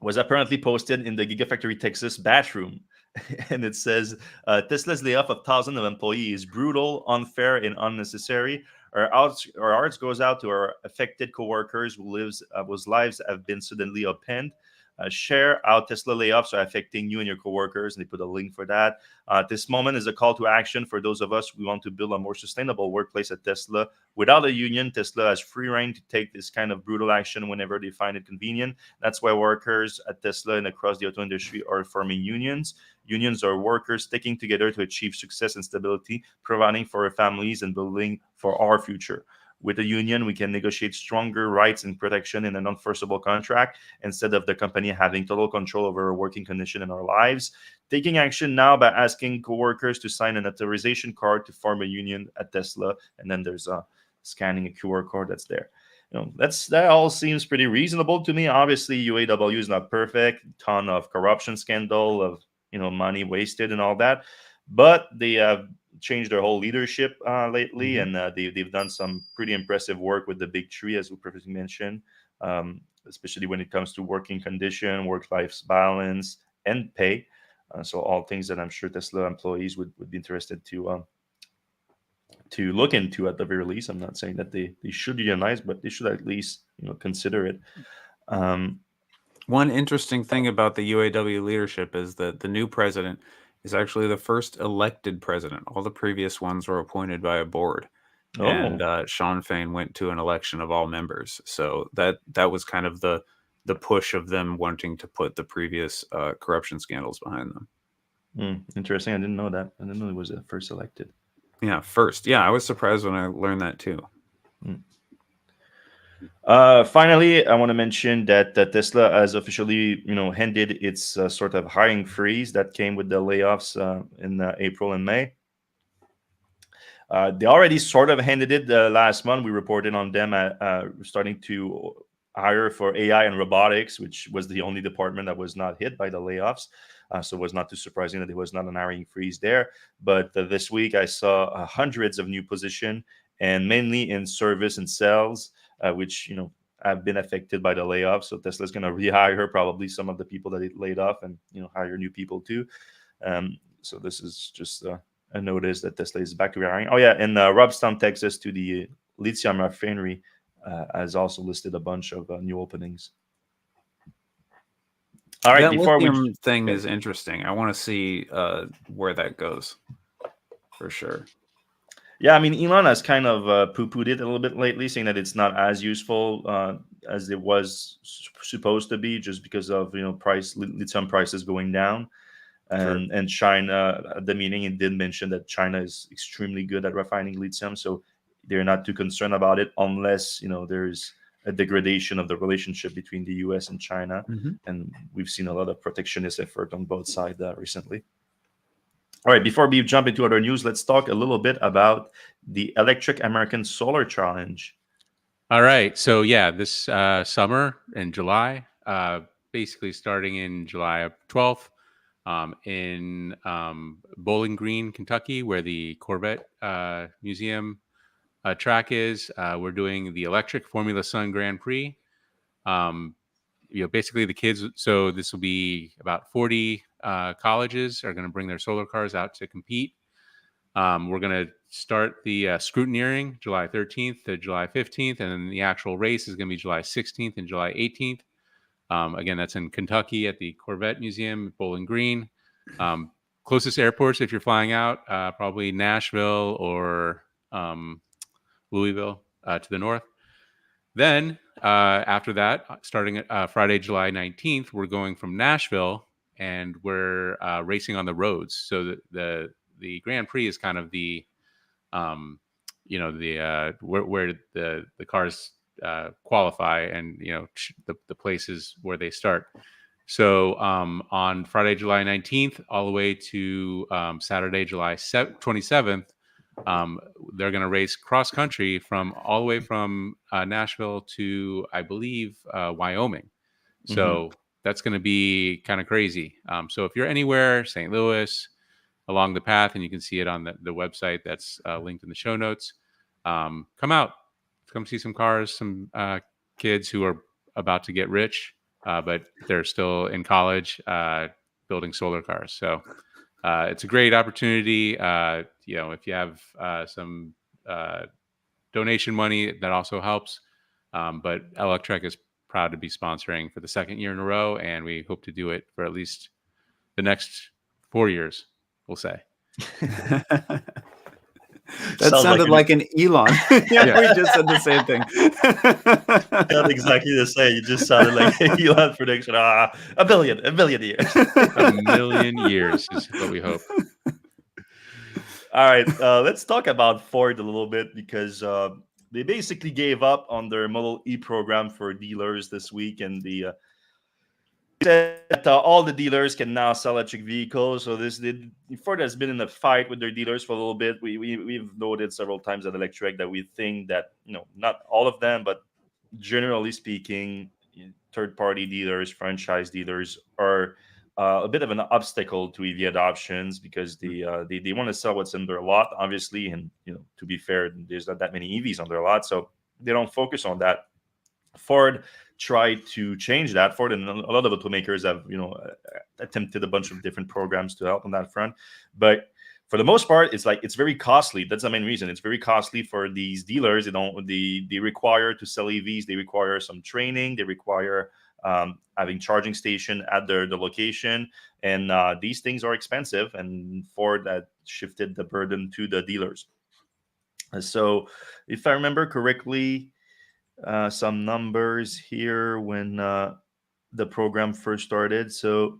was apparently posted in the Gigafactory Texas bathroom. And it says, Tesla's layoff of thousands of employees, brutal, unfair, and unnecessary. Our hearts goes out to our affected coworkers whose lives have been suddenly upended. Share how Tesla layoffs are affecting you and your coworkers. And they put a link for that. This moment is a call to action for those of us who want to build a more sustainable workplace at Tesla. Without a union, Tesla has free reign to take this kind of brutal action whenever they find it convenient. That's why workers at Tesla and across the auto industry are forming unions. Unions are workers sticking together to achieve success and stability, providing for our families and building for our future. With a union, we can negotiate stronger rights and protection in a non-enforceable contract instead of the company having total control over our working condition and our lives. Taking action now by asking coworkers to sign an authorization card to form a union at Tesla, and then there's scanning a QR code that's there. That all seems pretty reasonable to me. Obviously, UAW is not perfect. Ton of corruption scandal, of money wasted and all that, but they have changed their whole leadership lately, and they've done some pretty impressive work with the big three, as we previously mentioned, especially when it comes to working condition, work-life balance, and pay. So all things that I'm sure Tesla employees would be interested to look into at the very least. I'm not saying that they should unionize, but they should at least consider it. One interesting thing about the UAW leadership is that the new president is actually the first elected president. All the previous ones were appointed by a board. Oh. And Sean Fain went to an election of all members. So that was kind of the push of them wanting to put the previous corruption scandals behind them. Interesting. I didn't know that. I didn't know he was the first elected. Yeah, first. Yeah, I was surprised when I learned that too. Finally, I want to mention that Tesla has officially, ended its sort of hiring freeze that came with the layoffs in April and May. They already sort of ended it last month. We reported on them starting to hire for AI and robotics, which was the only department that was not hit by the layoffs. So it was not too surprising that there was not an hiring freeze there. But this week I saw hundreds of new positions, and mainly in service and sales, which have been affected by the layoffs. So Tesla's going to rehire probably some of the people that it laid off, and hire new people too. So this is just notice that Tesla is back to hiring. Oh yeah, and Robstown, Texas, to the lithium refinery, has also listed a bunch of new openings. All right, that before lithium thing okay. is interesting. I want to see where that goes for sure. Yeah, I mean, Elon has kind of poo-pooed it a little bit lately, saying that it's not as useful as it was supposed to be, just because of lithium prices going down. Sure. And China, at the meeting, it did mention that China is extremely good at refining lithium, so they're not too concerned about it unless there's a degradation of the relationship between the U.S. and China, and we've seen a lot of protectionist effort on both sides recently. All right, before we jump into other news, let's talk a little bit about the Electrek American Solar Challenge. All right. So yeah, this summer in July, basically starting in July 12th, in Bowling Green, Kentucky, where the Corvette Museum track is, we're doing the Electrek Formula Sun Grand Prix. Basically the kids. So this will be about 40 colleges are going to bring their solar cars out to compete. We're going to start the scrutineering July 13th to July 15th, and then the actual race is going to be July 16th and July 18th. Again, that's in Kentucky at the Corvette Museum, Bowling Green. Closest airports, if you're flying out, probably Nashville or Louisville to the north. Then after that, starting Friday, July 19th, we're going from Nashville and we're racing on the roads. So the Grand Prix is kind of the where the cars qualify, and the places where they start. So on Friday, July 19th, all the way to Saturday, July 27th, they're going to race cross country from all the way from Nashville to, I believe, Wyoming. So that's going to be kind of crazy. So if you're anywhere, St. Louis, along the path, and you can see it on the website that's linked in the show notes, come out, come see some cars, some kids who are about to get rich, but they're still in college building solar cars. So it's a great opportunity. If you have some donation money, that also helps. But Electrek is proud to be sponsoring for the second year in a row, and we hope to do it for at least the next 4 years, we'll say. That sounded like an Elon. Yeah. We just said the same thing. Not exactly the same. You just sounded like Elon prediction. A billion years. A million years is what we hope. All right, let's talk about Ford a little bit, because they basically gave up on their Model E program for dealers this week, and the said that all the dealers can now sell electric vehicles. So Ford has been in a fight with their dealers for a little bit. We've noted several times at Electrek that we think that not all of them, but generally speaking, third-party dealers, franchise dealers are a bit of an obstacle to EV adoptions, because they want to sell what's in their lot, obviously, and to be fair, there's not that many EVs on their lot, so they don't focus on that. Ford tried to change that. Ford and a lot of automakers have attempted a bunch of different programs to help on that front, but for the most part, it's very costly. That's the main reason. It's very costly for these dealers. They require to sell EVs. They require some training. They require having charging station at the location, and these things are expensive. And Ford had shifted the burden to the dealers. So, if I remember correctly, some numbers here when the program first started. So.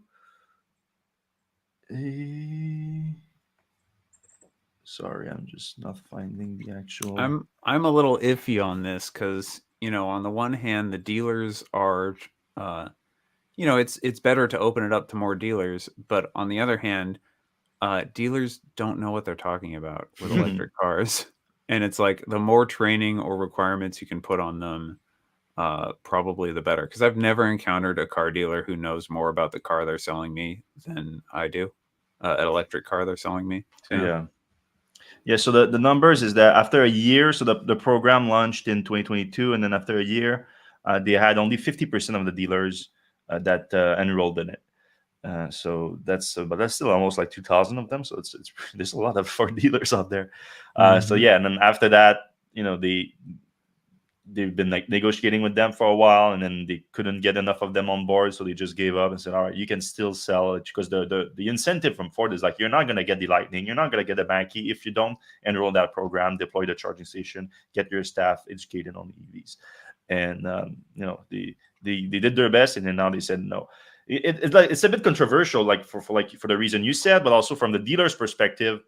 Sorry, I'm just not finding the actual. I'm a little iffy on this, because on the one hand, the dealers are, it's better to open it up to more dealers, but on the other hand, dealers don't know what they're talking about with electric cars, and it's like the more training or requirements you can put on them, probably the better. Because I've never encountered a car dealer who knows more about the car they're selling me than I do. An electric car they're selling me. So. Yeah, so the numbers is that after a year, so the program launched in 2022, and then after a year, they had only 50% of the dealers that enrolled in it. So that's but that's still almost like 2,000 of them. So it's there's a lot of Ford dealers out there. So yeah, and then after that, they've been like negotiating with them for a while, and then they couldn't get enough of them on board, so they just gave up and said, all right, you can still sell it, because the incentive from Ford is like, you're not going to get the Lightning, you're not going to get the Mackie if you don't enroll in that program, deploy the charging station, get your staff educated on the EVs. And they did their best, and then now they said no. It's a bit controversial, like for the reason you said, but also from the dealer's perspective.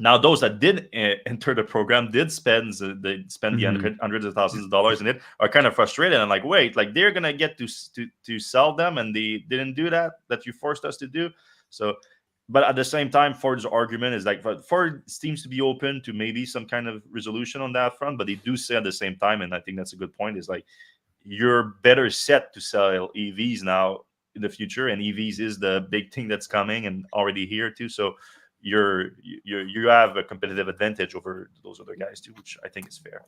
Now, those that did enter the program did spend the hundreds of thousands of dollars in it, are kind of frustrated and like, wait, like they're gonna get to sell them, and they didn't do that you forced us to do. So, but at the same time, Ford's argument is like, Ford seems to be open to maybe some kind of resolution on that front, but they do say at the same time, and I think that's a good point, is like, you're better set to sell EVs now in the future, and EVs is the big thing that's coming and already here too. So you have a competitive advantage over those other guys too, which I think is fair.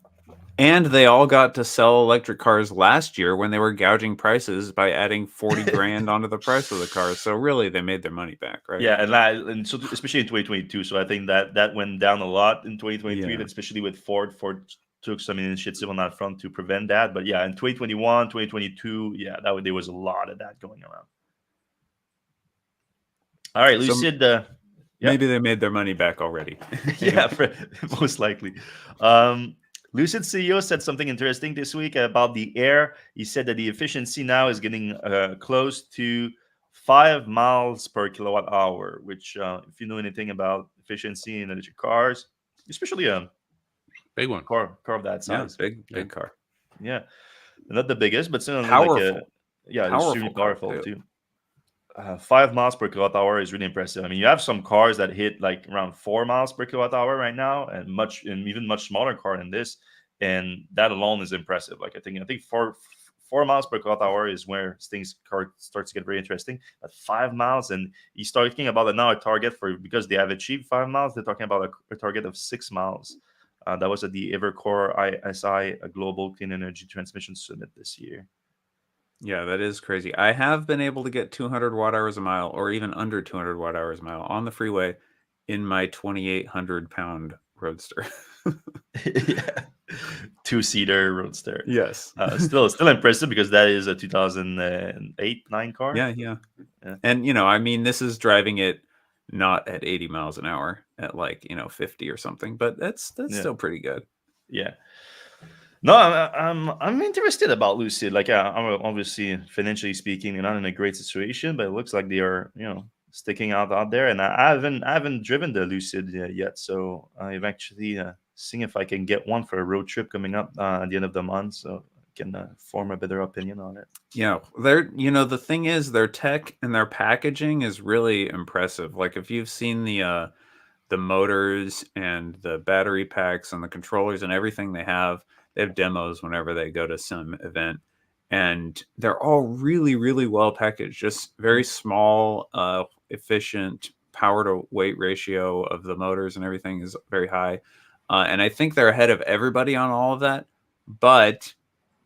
And they all got to sell electric cars last year when they were gouging prices by adding 40 grand onto the price of the cars. So really, they made their money back, right? Yeah, and so especially in 2022. So I think that went down a lot in 2023, Yeah. especially with Ford. Ford took some initiative on that front to prevent that. But yeah, in 2021, 2022, yeah, there was a lot of that going around. All right, Lucid. Maybe they made their money back already. Yeah, most likely. Lucid CEO said something interesting this week about the Air. He said that the efficiency now is getting close to 5 miles per kilowatt hour, which, if you know anything about efficiency in electric cars, especially a big one, car of that size, big car. Yeah, not the biggest, but still powerful. It's really powerful too. 5 miles per kilowatt hour is really impressive. I mean, you have some cars that hit like around 4 miles per kilowatt hour right now, and even much smaller car than this, and that alone is impressive. Like I think 4 miles per kilowatt hour is where car starts to get very interesting. At 5 miles, and you start thinking about it now, a target because they have achieved 5 miles, they're talking about a target of 6 miles. That was at the Evercore ISI, a Global Clean Energy Transmission Summit this year. Yeah, that is crazy. I have been able to get 200 watt hours a mile, or even under 200 watt hours a mile on the freeway in my 2,800 pound Roadster. Yeah. 2-seater Roadster. Yes. Still impressive, because that is a 2008-9 car. Yeah. And I mean, this is driving it not at 80 miles an hour, at 50 or something, but that's still pretty good. Yeah. No, I'm interested about Lucid. Like, I'm obviously, financially speaking, they're not in a great situation, but it looks like they are, sticking out there. And I haven't driven the Lucid yet, so I've actually seeing if I can get one for a road trip coming up at the end of the month, so I can form a better opinion on it. Yeah, the thing is, their tech and their packaging is really impressive. Like, if you've seen the motors and the battery packs and the controllers and everything they have demos whenever they go to some event, and they're all really, really well packaged. Just very small, efficient power to weight ratio of the motors and everything is very high. And I think they're ahead of everybody on all of that. But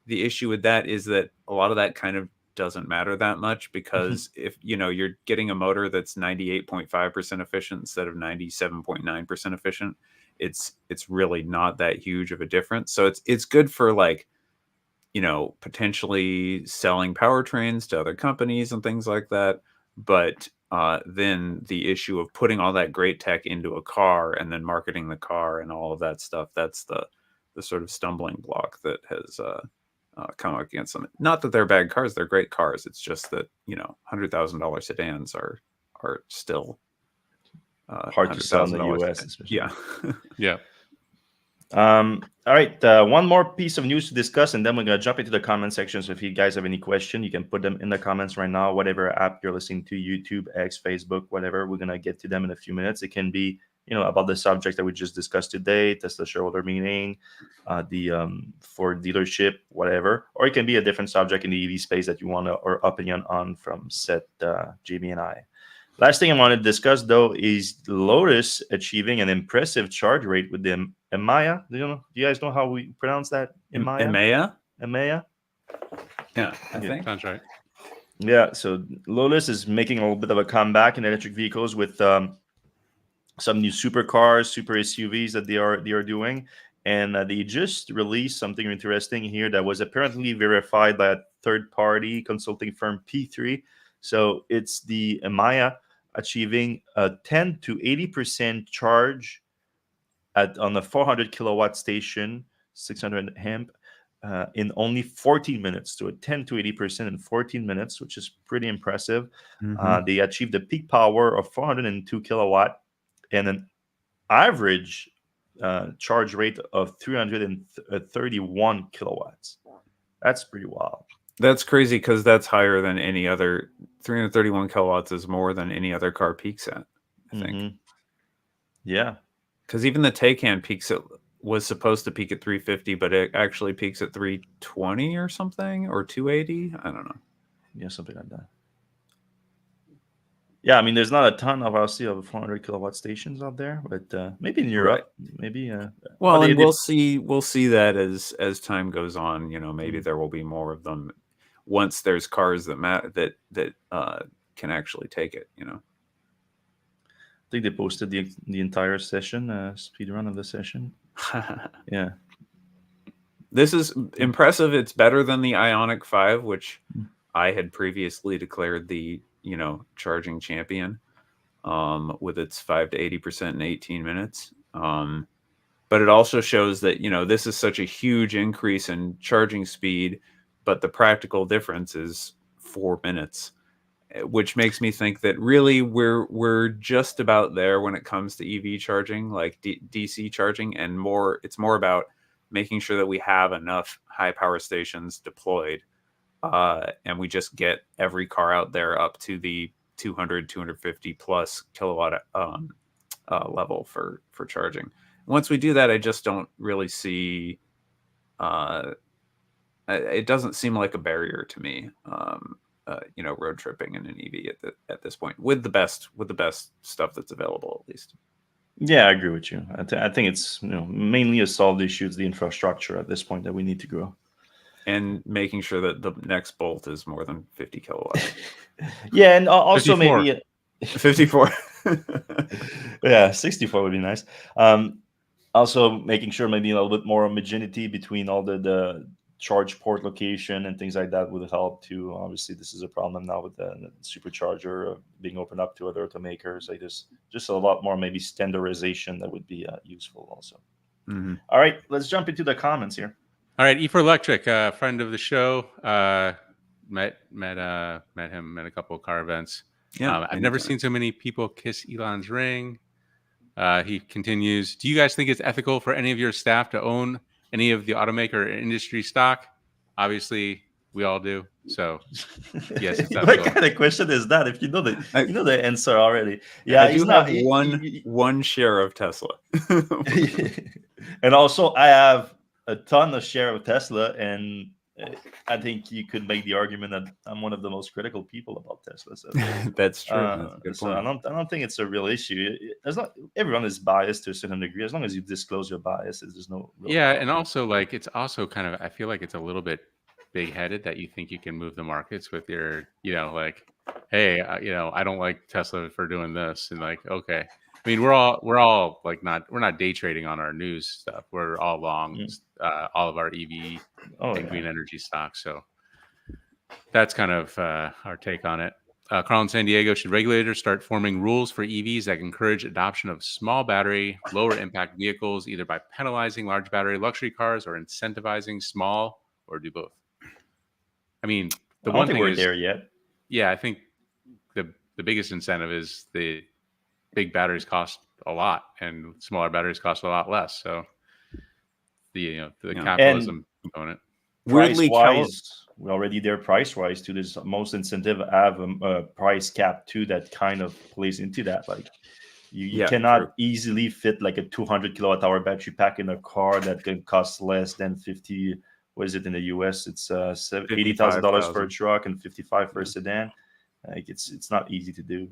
the issue with that is that a lot of that kind of doesn't matter that much, because if you're getting a motor that's 98.5% efficient instead of 97.9% efficient, it's really not that huge of a difference. So it's good for potentially selling powertrains to other companies and things like that. But then the issue of putting all that great tech into a car and then marketing the car and all of that stuff, that's the sort of stumbling block that has come up against them. Not that they're bad cars, they're great cars. It's just that, $100,000 sedans are still hard to sell in the US, especially. Yeah. All right, one more piece of news to discuss, and then we're going to jump into the comment section. So if you guys have any question, you can put them in the comments right now, whatever app you're listening to, YouTube, X, Facebook, whatever. We're going to get to them in a few minutes. It can be about the subject that we just discussed today, Tesla shareholder meeting, the Ford dealership, whatever, or it can be a different subject in the EV space that you want or opinion on from Seth, Jamie, and I. Last thing I want to discuss, though, is Lotus achieving an impressive charge rate with the Emeya. Do you guys know how we pronounce that? Emeya? Emeya? Yeah, I think. Sounds right. Yeah, so Lotus is making a little bit of a comeback in electric vehicles with some new supercars, super SUVs that they are doing, and they just released something interesting here that was apparently verified by a third-party consulting firm P3. So it's the Emeya achieving a 10 to 80% charge on a 400 kilowatt station, 600 amp. In only 14 minutes, to a 10 to 80% in 14 minutes, which is pretty impressive. They achieved a peak power of 402 kilowatt and an average charge rate of 331 kilowatts. That's pretty wild. That's crazy because that's higher than any other. 331 kilowatts is more than any other car peaks at, I think. Mhm. Yeah. Because even the Taycan was supposed to peak at 350, but it actually peaks at 320 or something, or 280. I don't know. Yeah, something like that. Yeah, I mean, there's not a ton of obviously of 400 kilowatt stations out there, but maybe in Europe, maybe. Well, they- and they- we'll see that as time goes on. You know, maybe there will be more of them once there's cars that can actually take it. You know. I think they posted the entire session, speed run of the session. Yeah. This is impressive. It's better than the Ioniq 5, which I had previously declared the charging champion, with its 5 to 80% in 18 minutes. But it also shows that this is such a huge increase in charging speed, but the practical difference is 4 minutes, which makes me think that really we're just about there when it comes to EV charging, like DC charging, and it's more about making sure that we have enough high power stations deployed, and we just get every car out there up to the 200, 250 plus kilowatt level for charging. Once we do that, I just don't really see. It doesn't seem like a barrier to me. Road tripping in an EV at this point with the best stuff that's available, at least. Yeah, I agree with you. I think it's mainly a solved issue. It's the infrastructure at this point that we need to grow, and making sure that the next Bolt is more than 50 kilowatts. Yeah, and also 54. maybe 54. Yeah, 64 would be nice. Also making sure maybe a little bit more homogeneity between all the charge port location and things like that would help too. Obviously, this is a problem now with the supercharger being opened up to other automakers. Like this, just a lot more maybe standardization that would be useful also. Mm-hmm. All right, let's jump into the comments here. All right, E for Electric, friend of the show, met him at a couple of car events. Yeah, I've never seen so many people kiss Elon's ring. He continues, do you guys think it's ethical for any of your staff to own any of the automaker industry stock? Obviously, we all do. So, yes, it's What ethical. kind of question is that? If you know the answer already. Yeah, I he's do not have one share of Tesla. And also, I have a ton of share of Tesla, and I think you could make the argument that I'm one of the most critical people about Tesla. So That's true. That's a good so point. I don't think it's a real issue. Everyone is biased to a certain degree. As long as you disclose your biases, there's no real problem. And also it's also kind of, I feel like it's a little bit big-headed that you think you can move the markets with your, hey, I don't like Tesla for doing this, and okay. I mean, we're all like we're not day trading on our news stuff. We're all long all of our EV and green energy stocks. So that's kind of our take on it. Carl in San Diego, should regulators start forming rules for EVs that encourage adoption of small battery, lower impact vehicles, either by penalizing large battery luxury cars or incentivizing small, or do both? I mean, the one thing we're is, there yet. Yeah, I think the biggest incentive is the big batteries cost a lot and smaller batteries cost a lot less. So the capitalism component. Price wise, we're already there. Price wise, too. There's most incentive have a price cap too that kind of plays into that. Like you cannot easily fit like a 200 kilowatt hour battery pack in a car that can cost less than 50. What is it in the US? It's $80,000 for a truck and 55 for a sedan. Like it's not easy to do.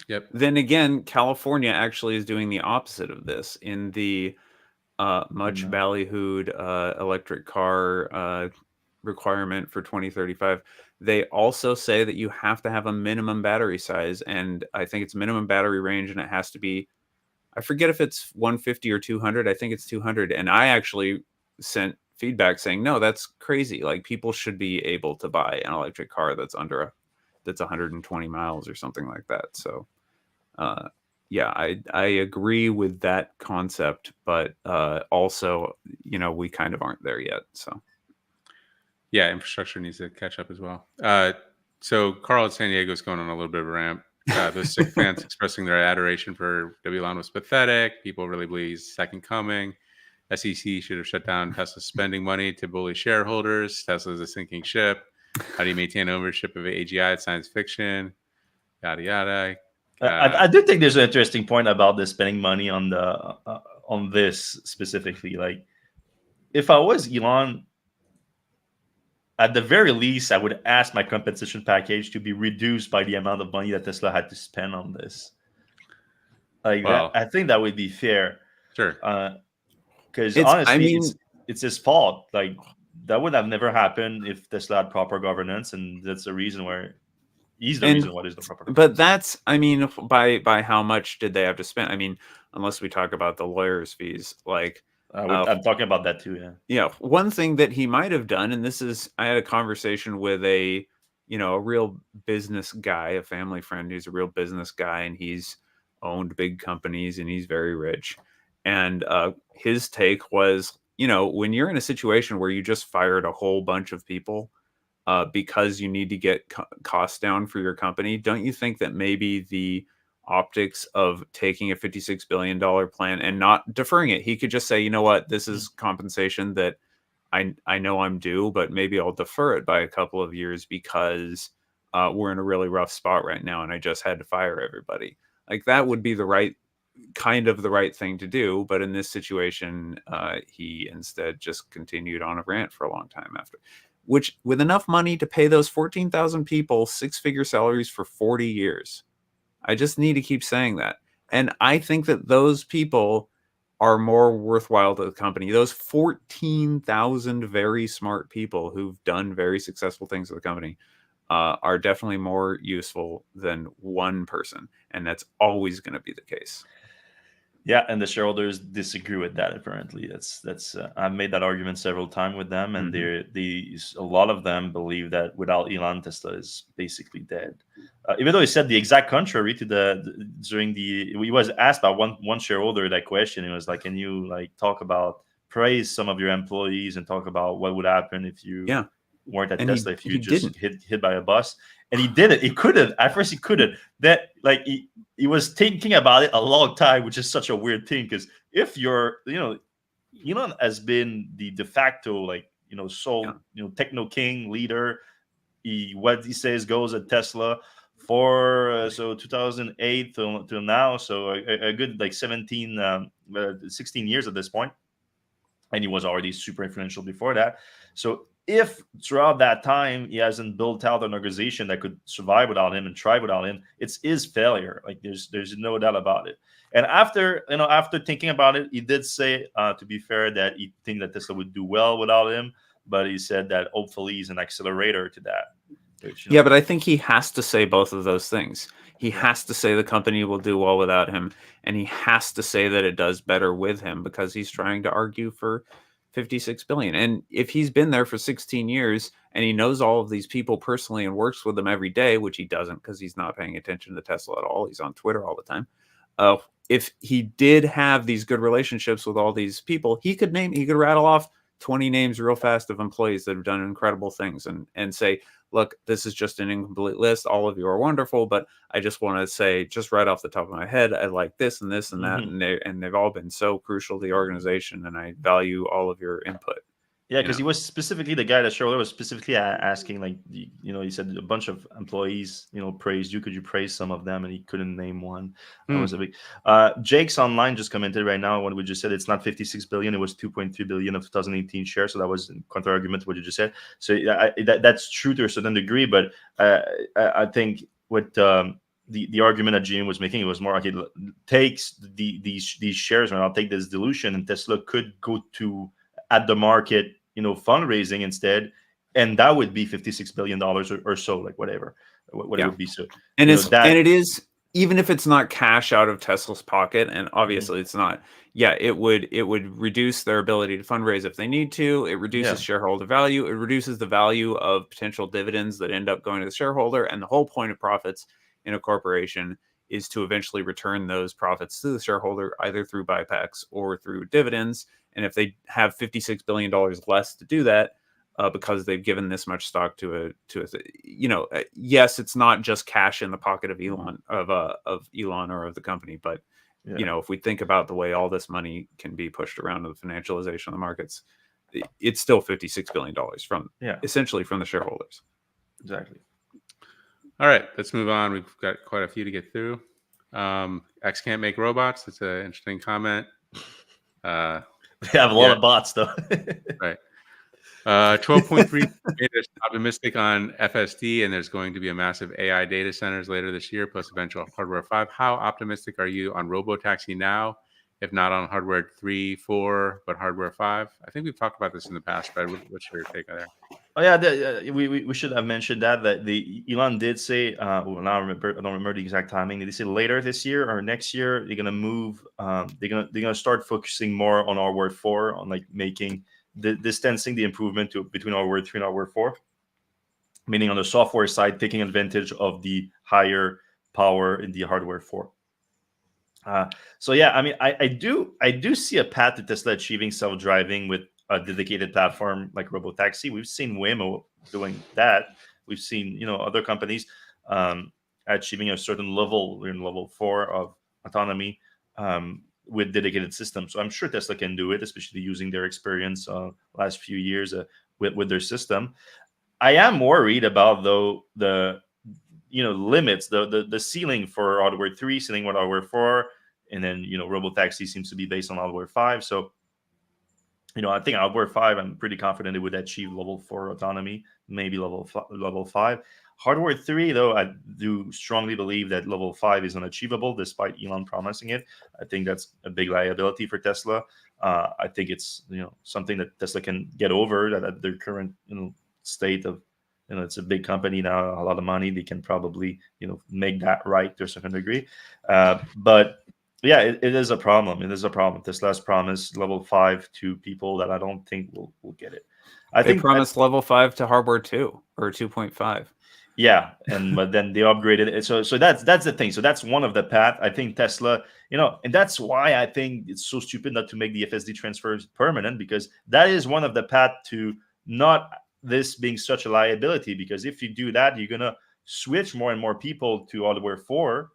Yep. Then again, California actually is doing the opposite of this in the much ballyhooed electric car requirement for 2035. They also say that you have to have a minimum battery size, and I think it's minimum battery range, and it has to be, I forget if it's 150 or 200. I think it's 200. And I actually sent feedback saying, no, that's crazy. Like, people should be able to buy an electric car that's that's 120 miles or something like that. So, yeah, I agree with that concept, but also, we kind of aren't there yet. So, yeah, infrastructure needs to catch up as well. So Carl in San Diego is going on a little bit of a rant. Those sycophants expressing their adoration for Elon was pathetic. People really believe he's second coming. SEC should have shut down Tesla's spending money to bully shareholders. Tesla's a sinking ship. How do you maintain ownership of AGI? It's science fiction. Yada yada. I do think there's an interesting point about the spending money on the on this specifically. Like, if I was Elon, at the very least, I would ask my compensation package to be reduced by the amount of money that Tesla had to spend on this. Like, Well, I think that would be fair. Sure. Because I honestly, mean- it's his fault. Like, that would have never happened if Tesla had proper governance, and that's the reason where he's the reason why there's no proper governance. But that's, I mean, by how much did they have to spend? I mean, unless we talk about the lawyers' fees, like, I'm talking about that too. Yeah. yeah, one thing that he might have done, and this is, I had a conversation with a real business guy, a family friend who's a real business guy, and he's owned big companies and he's very rich. And his take was, when you're in a situation where you just fired a whole bunch of people because you need to get costs down for your company, don't you think that maybe the optics of taking a $56 billion plan and not deferring it, he could just say, you know what, this is compensation that I know I'm due, but maybe I'll defer it by a couple of years because we're in a really rough spot right now and I just had to fire everybody. Like, that would be the right thing to do. But in this situation, he instead just continued on a rant for a long time after, which, with enough money to pay those 14,000 people 6-figure salaries for 40 years. I just need to keep saying that. And I think that those people are more worthwhile to the company. Those 14,000 very smart people who've done very successful things at the company are definitely more useful than one person. And that's always going to be the case. Yeah, and the shareholders disagree with that. Apparently, that's I've made that argument several times with them, and a lot of them believe that without Elon, Tesla is basically dead. Even though he said the exact contrary to he was asked by one shareholder that question. He was like, "Can you praise some of your employees and talk about what would happen if you weren't at Tesla, if you just hit by a bus?" And he did it. He couldn't. At first, he couldn't. That, like, he was thinking about it a long time, which is such a weird thing. Because if you're, Elon has been the de facto, techno king leader. What he says goes at Tesla for 2008 till now. So a good 16 years at this point. And he was already super influential before that. So if throughout that time he hasn't built out an organization that could survive without him and thrive without him, it's his failure. Like, there's no doubt about it. And after thinking about it, he did say, to be fair, that he think that Tesla would do well without him, but he said that hopefully he's an accelerator to that. Yeah, but I think he has to say both of those things. He has to say the company will do well without him, and he has to say that it does better with him, because he's trying to argue for 56 billion. And if he's been there for 16 years and he knows all of these people personally and works with them every day, which he doesn't because he's not paying attention to Tesla at all, he's on Twitter all the time. If he did have these good relationships with all these people, he could rattle off 20 names real fast of employees that have done incredible things and say, look, this is just an incomplete list. All of you are wonderful, but I just want to say, just right off the top of my head, I like this and this and that, and they've all been so crucial to the organization, and I value all of your input. Yeah, because he was specifically the guy that shareholder was specifically asking, he said a bunch of employees, praised you. Could you praise some of them? And he couldn't name one. That was a big. Jake's online just commented right now when we just said it's not 56 billion, it was 2.3 billion of 2018 shares. So that was in counter argument to what you just said. So that's true to a certain degree, but I think what the argument that Jim was making, it was more like it takes these shares, and I'll take this dilution, and Tesla could go to at the market, fundraising instead, and that would be $56 billion or so, like whatever what it would be. So and it is, even if it's not cash out of Tesla's pocket, and obviously it's not, it would reduce their ability to fundraise if they need to. It reduces shareholder value. It reduces the value of potential dividends that end up going to the shareholder. And the whole point of profits in a corporation is to eventually return those profits to the shareholder, either through buybacks or through dividends. And if they have $56 billion less to do that, because they've given this much stock to yes, it's not just cash in the pocket of Elon or of the company, but if we think about the way all this money can be pushed around to the financialization of the markets, it's still $56 billion from essentially from the shareholders. Exactly. All right, let's move on. We've got quite a few to get through. X can't make robots. That's an interesting comment. They have a lot of bots, though. Right. 12.3 made us optimistic on FSD, and there's going to be a massive AI data centers later this year, plus eventual hardware 5. How optimistic are you on robotaxi now, if not on hardware 3, 4, but hardware 5? I think we've talked about this in the past, Fred. What's your take on that? Oh yeah, we should have mentioned that the Elon did say. Well, now I don't remember the exact timing. Did he say later this year or next year they're gonna move? They're gonna start focusing more on hardware 4, on like making distancing the improvement between hardware 3 and hardware 4, meaning on the software side, taking advantage of the higher power in the hardware 4. So yeah, I mean, I do see a path to Tesla achieving self-driving with a dedicated platform like robotaxi. We've seen Waymo doing that. We've seen other companies achieving a certain level, in level 4 of autonomy with dedicated systems. So I'm sure Tesla can do it, especially using their experience last few years with their system. I am worried about though the limits, the ceiling for hardware 3, ceiling with hardware 4, and then robotaxi seems to be based on hardware 5. So I think hardware 5, I'm pretty confident it would achieve level 4 autonomy, maybe level 5. Hardware 3, though, I do strongly believe that level 5 is unachievable, despite Elon promising it. I think that's a big liability for Tesla. I think it's something that Tesla can get over, that at their current state of it's a big company now, a lot of money. They can probably make that right to a certain degree. But yeah, it is a problem. It is a problem. Tesla's promised level 5 to people that I don't think will get it. I think promised level 5 to hardware 2 or 2.5. Yeah, but then they upgraded it. So that's the thing. So that's one of the path. I think Tesla, and that's why I think it's so stupid not to make the FSD transfers permanent, because that is one of the path to not this being such a liability. Because if you do that, you're gonna switch more and more people to hardware 4,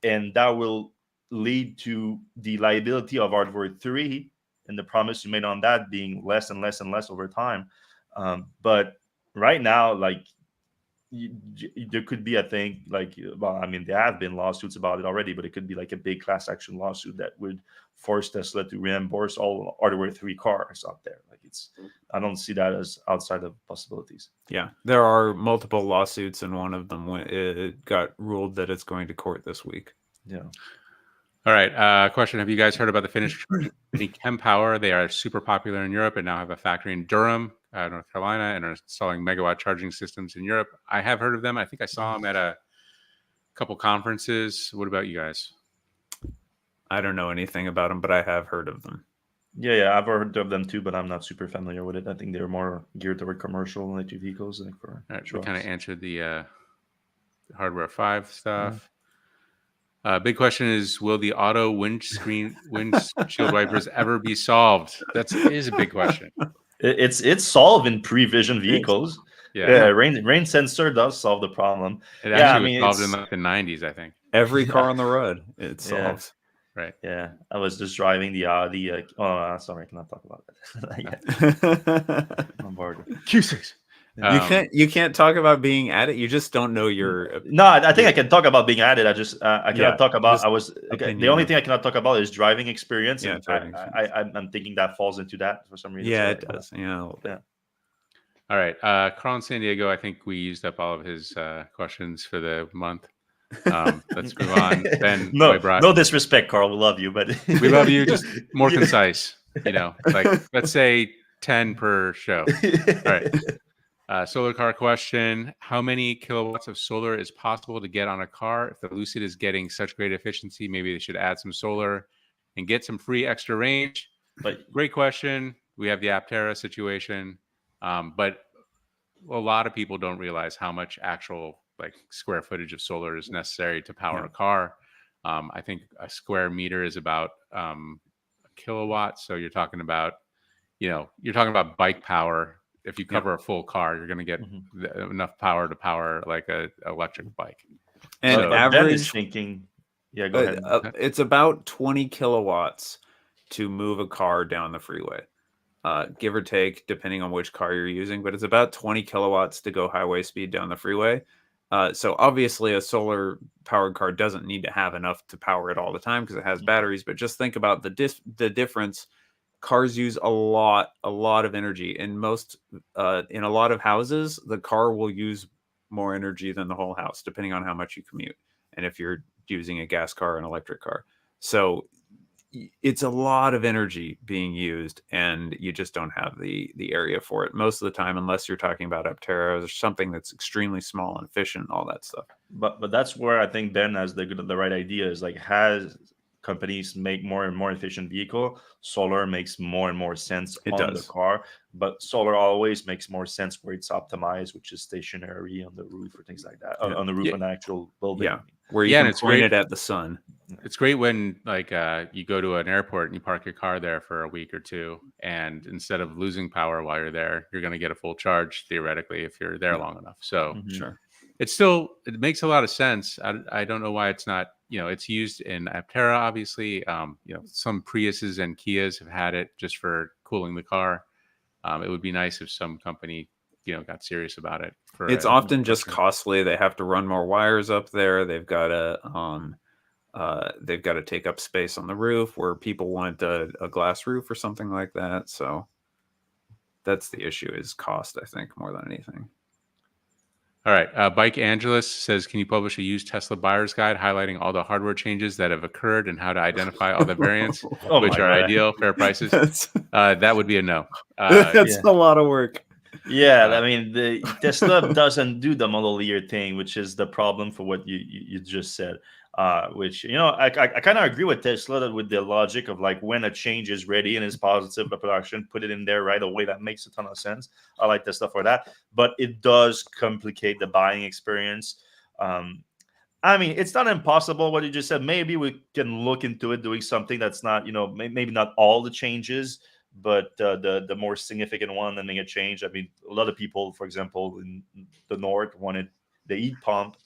and that will lead to the liability of hardware 3 and the promise you made on that being less and less and less over time. But right now, like there could be, I think, like, well, I mean, there have been lawsuits about it already, but it could be like a big class action lawsuit that would force Tesla to reimburse all hardware 3 cars out there. Like I don't see that as outside of possibilities. Yeah, there are multiple lawsuits, and one of them it got ruled that it's going to court this week. Yeah. All right. Question: have you guys heard about the Finnish Kempower? They are super popular in Europe and now have a factory in Durham, North Carolina, and are installing megawatt charging systems in Europe. I have heard of them. I think I saw them at a couple conferences. What about you guys? I don't know anything about them, but I have heard of them. Yeah, I've heard of them too, but I'm not super familiar with it. I think they're more geared toward commercial electric vehicles. Like for all right, we kind of answered the hardware 5 stuff. Big question is, will the auto windshield wipers ever be solved? That is a big question. It's solved in pre-vision vehicles. Yeah, rain sensor does solve the problem. It actually was solved in like the 90s, I think. Every car on the road, it's solved. Right. Yeah, I was just driving the Audi. Sorry, I cannot talk about that. I'm bored. Q6. You can't talk about being at it. You just don't know your. No, I think I can talk about being at it. I cannot talk about. The only thing I cannot talk about is driving experience. Yeah, I'm thinking that falls into that for some reason. Yeah, it does. Yeah. All right, Carl in San Diego. I think we used up all of his questions for the month. Let's move on. Ben, no disrespect, Carl. We love you, but we love you. Just more concise. Like let's say 10 per show. All right. Solar car question. How many kilowatts of solar is possible to get on a car? If the Lucid is getting such great efficiency, maybe they should add some solar and get some free extra range. But Great question. We have the Aptera situation. But a lot of people don't realize how much actual like square footage of solar is necessary to power Yeah. a car. I think a square meter is about a kilowatt. So you're talking about bike power. If you cover a full car, you're going to get enough power to power like a electric bike. And but Ben is average, thinking, yeah, go ahead. it's about 20 kilowatts to move a car down the freeway, give or take, depending on which car you're using. But it's about 20 kilowatts to go highway speed down the freeway. So obviously, a solar powered car doesn't need to have enough to power it all the time because it has batteries. But just think about the difference. Cars use a lot of energy, and in a lot of houses, the car will use more energy than the whole house, depending on how much you commute and if you're using a gas car or an electric car. So it's a lot of energy being used, and you just don't have the area for it most of the time, unless you're talking about Aptera or something that's extremely small and efficient, all that stuff. But that's where I think Ben has the right idea, is like, has companies make more and more efficient vehicle, solar makes more and more sense It on does. the car. But solar always makes more sense where it's optimized, which is stationary on the roof or things like that. On the roof Yeah. on the actual building. Yeah, where you Yeah, and can it's point great. it at the sun. It's great when like you go to an airport and you park your car there for a week or two, and instead of losing power while you're there, you're going to get a full charge theoretically if you're there long enough. So Sure. it makes a lot of sense. I don't know why it's not. It's used in Aptera, obviously. Some Priuses and Kias have had it just for cooling the car. It would be nice if some company got serious about it. It's often just costly. They have to run more wires up there. They've got to take up space on the roof where people want a glass roof or something like that. So that's the issue, is cost, I think, more than anything. All right. Bike Angelus says, can you publish a used Tesla buyer's guide highlighting all the hardware changes that have occurred and how to identify all the variants, Oh which my are God. ideal, fair prices? That would be a no. That's a lot of work. Yeah, I mean, the Tesla doesn't do the model year thing, which is the problem for what you just said. Which I kind of agree with Tesla with the logic of like, when a change is ready and is positive for production, put it in there right away. That makes a ton of sense. I like Tesla for that, but it does complicate the buying experience. I mean, it's not impossible what you just said. Maybe we can look into it, doing something that's not, maybe not all the changes, but the more significant one, and make a change. I mean, a lot of people, for example, in the north, wanted the heat pump.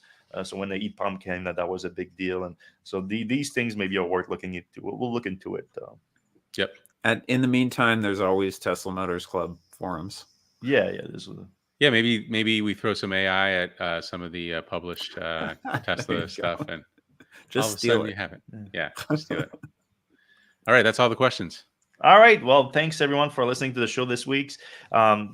So when the heat pump came, that was a big deal. And so these things maybe are worth looking into. We'll look into it. Yep. And in the meantime, there's always Tesla Motors Club forums. Yeah. Yeah, maybe we throw some AI at some of the published Tesla stuff, and just all of a steal sudden it. you have it. Yeah, just steal it. All right, that's all the questions. All right. Well, thanks everyone for listening to the show this week.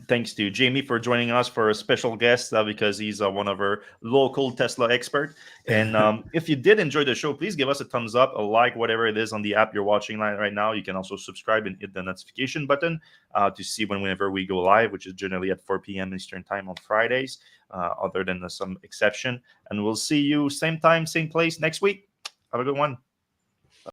Thanks to Jamie for joining us for a special guest, because he's one of our local Tesla expert. And if you did enjoy the show, please give us a thumbs up, a like, whatever it is on the app you're watching right now. You can also subscribe and hit the notification button to see whenever we go live, which is generally at 4 p.m. Eastern time on Fridays, other than some exception. And we'll see you same time, same place next week. Have a good one.